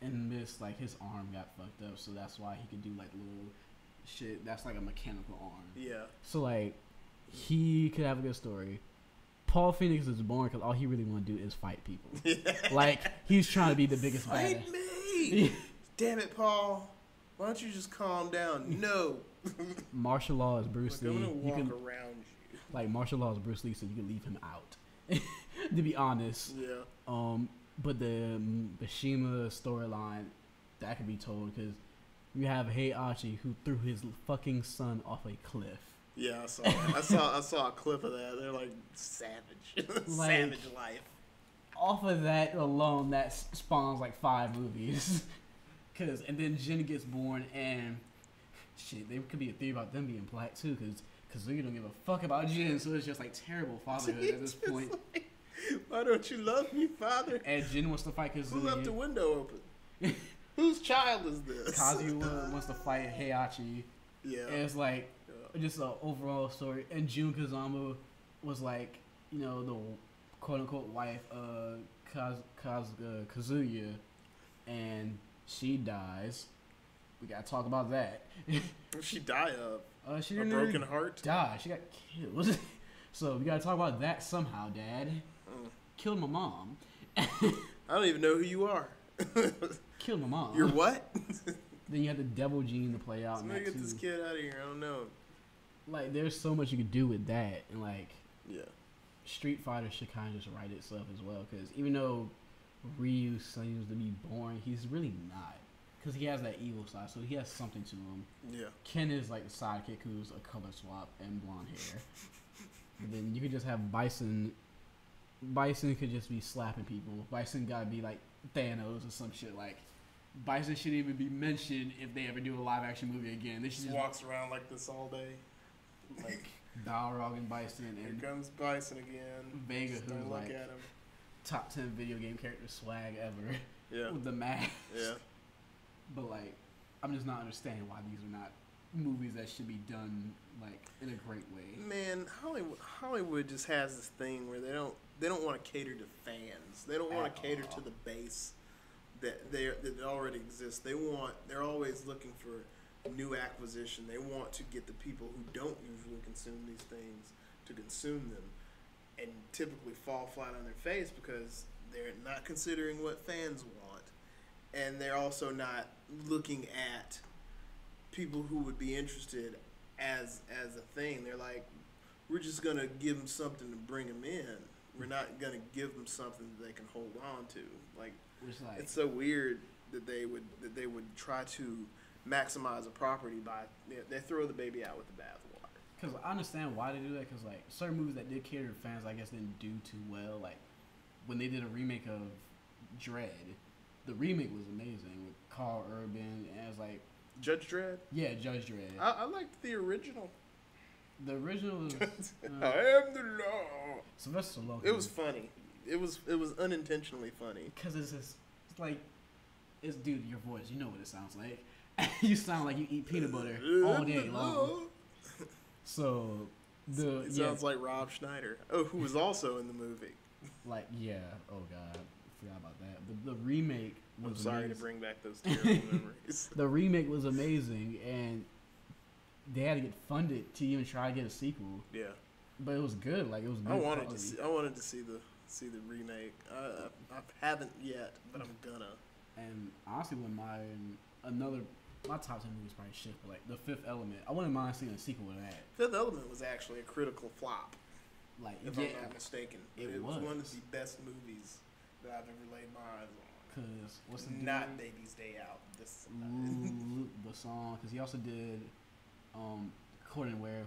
in this, like, his arm got fucked up, so that's why he could do, like, little shit. That's, like, a mechanical arm. Yeah. So, like, he could have a good story. Paul Phoenix is born because all he really want to do is fight people. Like, he's trying to be the biggest badass. Fight me! Damn it, Paul. Why don't you just calm down? No. Martial law is Bruce Lee. I'm going to walk around you. Like, martial law is Bruce Lee, so you can leave him out. To be honest. Yeah. But the Mishima storyline, that could be told because you have Heihachi who threw his fucking son off a cliff. Yeah, I saw that. I saw a clip of that. They're like savage, like, savage life. Off of that alone, that spawns like 5 movies. And then Jin gets born, and shit, there could be a theory about them being black too, because Kazuya don't give a fuck about Jin, so it's just like terrible fatherhood at this point. Like, why don't you love me, father? And Jin wants to fight Kazuya. Who left the window open? Whose child is this? Kazuya wants to fight Heihachi. Yeah. And it's like just an overall story. And Jun Kazama was like, the quote unquote wife of Kazuya, and she dies. We gotta talk about that. What she die of? She a broken heart. Die. She got killed. So we gotta talk about that somehow, Dad. Killed my mom. I don't even know who you are. Kill my mom. You're what? Then you have the devil gene to play out. Somebody get this kid out of here. I don't know. Like, there's so much you could do with that, and like, yeah, Street Fighter should kind of just write itself as well. Because even though Ryu seems to be boring, he's really not. Because he has that evil side, so he has something to him. Yeah. Ken is like the sidekick who's a color swap and blonde hair. And then you could just have Bison. Bison could just be slapping people. Bison gotta be like Thanos or some shit. Like, Bison shouldn't even be mentioned if they ever do a live action movie again. They should Just walks around like this all day. like Balrog and Bison and Here comes Bison again. Vega, Just who's don't look like at him. top 10 video game character swag ever. Yeah. With the mask. Yeah. But like, I'm just not understanding why these are not movies that should be done like in a great way. Man, Hollywood just has this thing where they don't want to cater to fans. They don't want to cater to the base that already exists. They're always looking for new acquisition. They want to get the people who don't usually consume these things to consume them, and typically fall flat on their face because they're not considering what fans want, and they're also not looking at people who would be interested as a thing. They're like, we're just gonna give them something to bring them in. We're not gonna give them something that they can hold on to. Like, it's so weird that they would try to maximize a property by they throw the baby out with the bathwater. Because I understand why they do that. Because like certain movies that did cater to fans, I guess didn't do too well. Like when they did a remake of Dredd, the remake was amazing with Carl Urban, and it was like Judge Dredd. Yeah, Judge Dredd. I liked the original. The original was. I am the law. Sylvester Stallone. It was funny. It was unintentionally funny. Because it's like, it's dude, your voice. You know what it sounds like. You sound like you eat peanut butter all day long. So it sounds like Rob Schneider. Oh, who was also in the movie. Like, yeah. Oh God, I forgot about that. The remake was. I'm sorry amazing. to bring back those terrible memories. The remake was amazing, and they had to get funded to even try to get a sequel. Yeah. But it was good. Like, it was good. I wanted to see the remake. I haven't yet, but I'm gonna. And honestly, my top 10 movies probably shit, but like The Fifth Element, I wouldn't mind seeing a sequel to that. Fifth Element was actually a critical flop. Like, if I'm not mistaken, it was one of the best movies that I've ever laid my eyes on. Cause what's the not Baby's Day Out? The song, because he also did According Where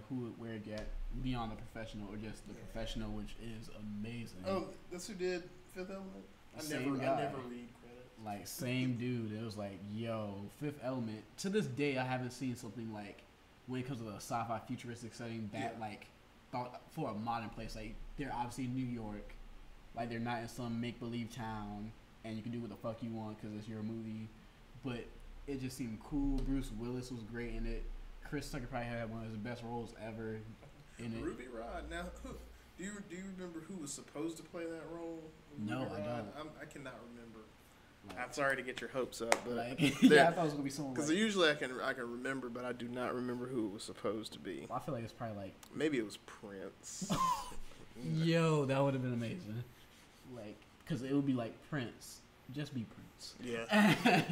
It Get Beyond the Professional, or just The Professional, which is amazing. Oh, that's who did Fifth Element. I never read credits. Like, same dude. It was like, yo, Fifth Element. To this day, I haven't seen something like, when it comes to the sci-fi futuristic setting, that like thought for a modern place. Like, they're obviously in New York. Like, they're not in some make-believe town, and you can do what the fuck you want because it's your movie. But it just seemed cool. Bruce Willis was great in it. Chris Tucker probably had one of his best roles ever in it. Ruby Rod. Now, do you remember who was supposed to play that role? No, Ruby I Rod? don't. I cannot remember. Like, I'm sorry to get your hopes up, but yeah, I thought it was gonna be someone. Because usually I can remember, but I do not remember who it was supposed to be. Well, I feel like it's probably like maybe it was Prince. Yo, that would have been amazing. Like, because it would be like Prince, just be Prince. Yeah.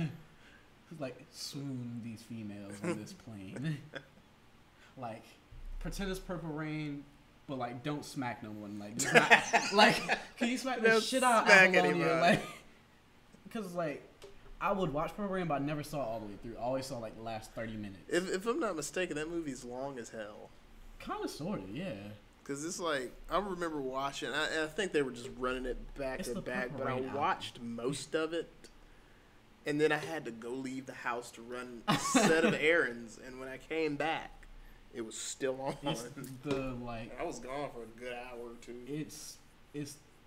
Like, swoon these females on this plane. Like, pretend it's Purple Rain, but like, don't smack no one. Like, it's not, like, can you smack the shit out of Apollonia? Like, because like, I would watch Purple Rain, but I never saw it all the way through. I always saw like the last 30 minutes. If I'm not mistaken, that movie's long as hell. Kind of, sort of, yeah. Because it's like, I remember watching, and I think they were just running it back to back, but I watched most of it. And then I had to go leave the house to run a set of errands, and when I came back, it was still on. It's the like. I was gone for a good hour or two. It's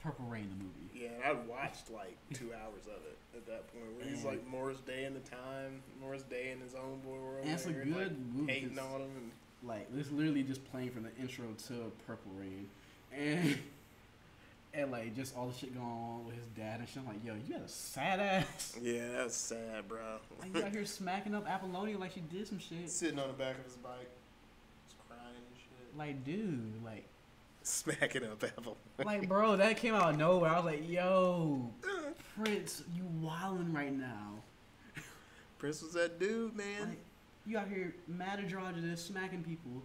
Purple Rain, the movie. Yeah, I watched like 2 hours of it at that point. Where he's like Morris Day in the time, Morris Day in his own boy world. And it's a good like, movie. Hating on him. And, like, it's literally just playing from the intro to Purple Rain, and like just all the shit going on with his dad and shit. I'm like, yo, you got a sad ass. Yeah, that's sad, bro. Like, you out here smacking up Apollonia like she did some shit. Sitting on the back of his bike, just crying and shit. Like, dude, like, Smacking up Apple. Like, bro, that came out of nowhere. I was like, yo, Prince, you wildin' right now. Prince was that dude, man. Like, you out here mad androgynous, smacking people.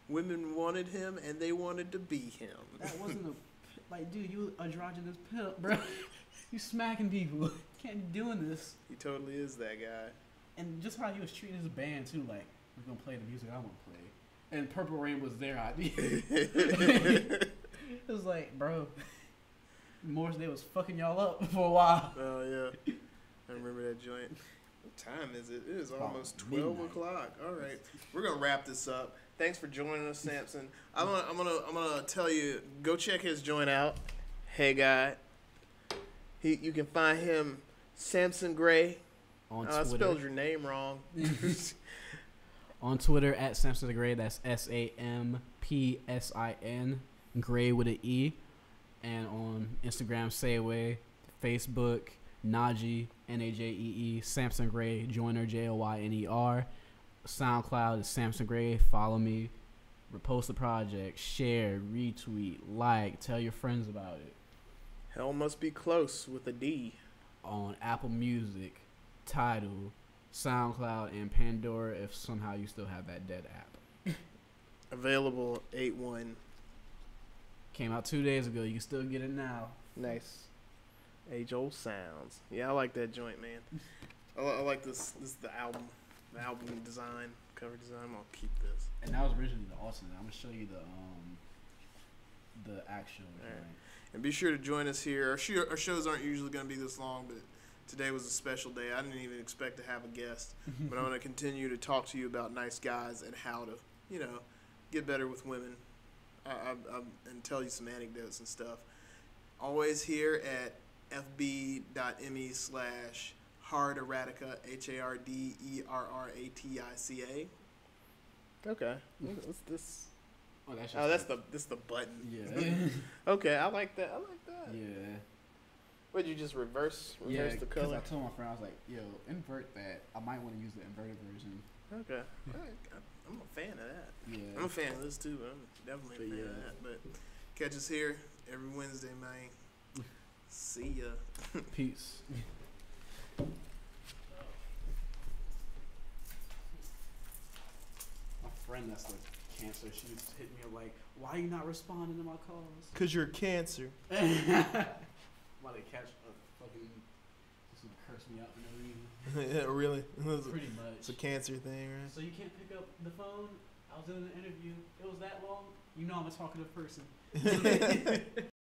Women wanted him, and they wanted to be him. That wasn't like, dude, you androgynous pimp, bro. You smacking people. Can't be doing this. He totally is that guy. And just how he was treating his band, too, like, we're gonna play the music I want to play. And Purple Rain was their idea. It was like, bro, Morris Day was fucking y'all up for a while. Oh, yeah. I remember that joint. What time is it? It is almost 12 midnight. o'clock. All right. We're going to wrap this up. Thanks for joining us, Samson. I'm gonna tell you, go check his joint out. Hey, guy. You can find him, Samson Gray. On Twitter. I spelled your name wrong. On Twitter, at Samson the Gray. That's SAMPSIN. Gray with an E. And on Instagram, Say Away. Facebook, Najee, Najee, Samson Gray, Joyner, Joyner. SoundCloud is Samson Gray. Follow me. Repost the project. Share, retweet, like. Tell your friends about it. Hell must be close with a D. On Apple Music, Tidal, SoundCloud, and Pandora if somehow you still have that dead app. Available 8/1. Came out 2 days ago. You can still get it now. Nice. Age old sounds. Yeah, I like that joint, man. I like this. This is the album design, cover design. I'm gonna keep this. And that was originally the alternate. I'm gonna show you the actual. All right. And be sure to join us here. Our shows aren't usually gonna be this long, but today was a special day. I didn't even expect to have a guest, but I'm gonna continue to talk to you about nice guys and how to, get better with women. And tell you some anecdotes and stuff. Always here at fb.me/hard Erratica, HARDERRATICA. Okay. What's this? Oh, that's the button. Yeah. Okay, I like that. Yeah. Would you just reverse the Because color? I told my friend, I was like, yo, invert that. I might want to use the inverted version. Okay. I'm a fan of that. Yeah. I'm a fan of this too, but I'm definitely a fan of that. But catch us here every Wednesday, man. See ya. Peace. My friend that's like cancer, she was hitting me up like, why are you not responding to my calls? Cause you're cancer. Why they catch a fucking just gonna curse me out for no reason. Yeah, really? Pretty much. It's a cancer thing, right? So you can't pick up the phone? I was doing an interview. It was that long? You know I'm a talkative person.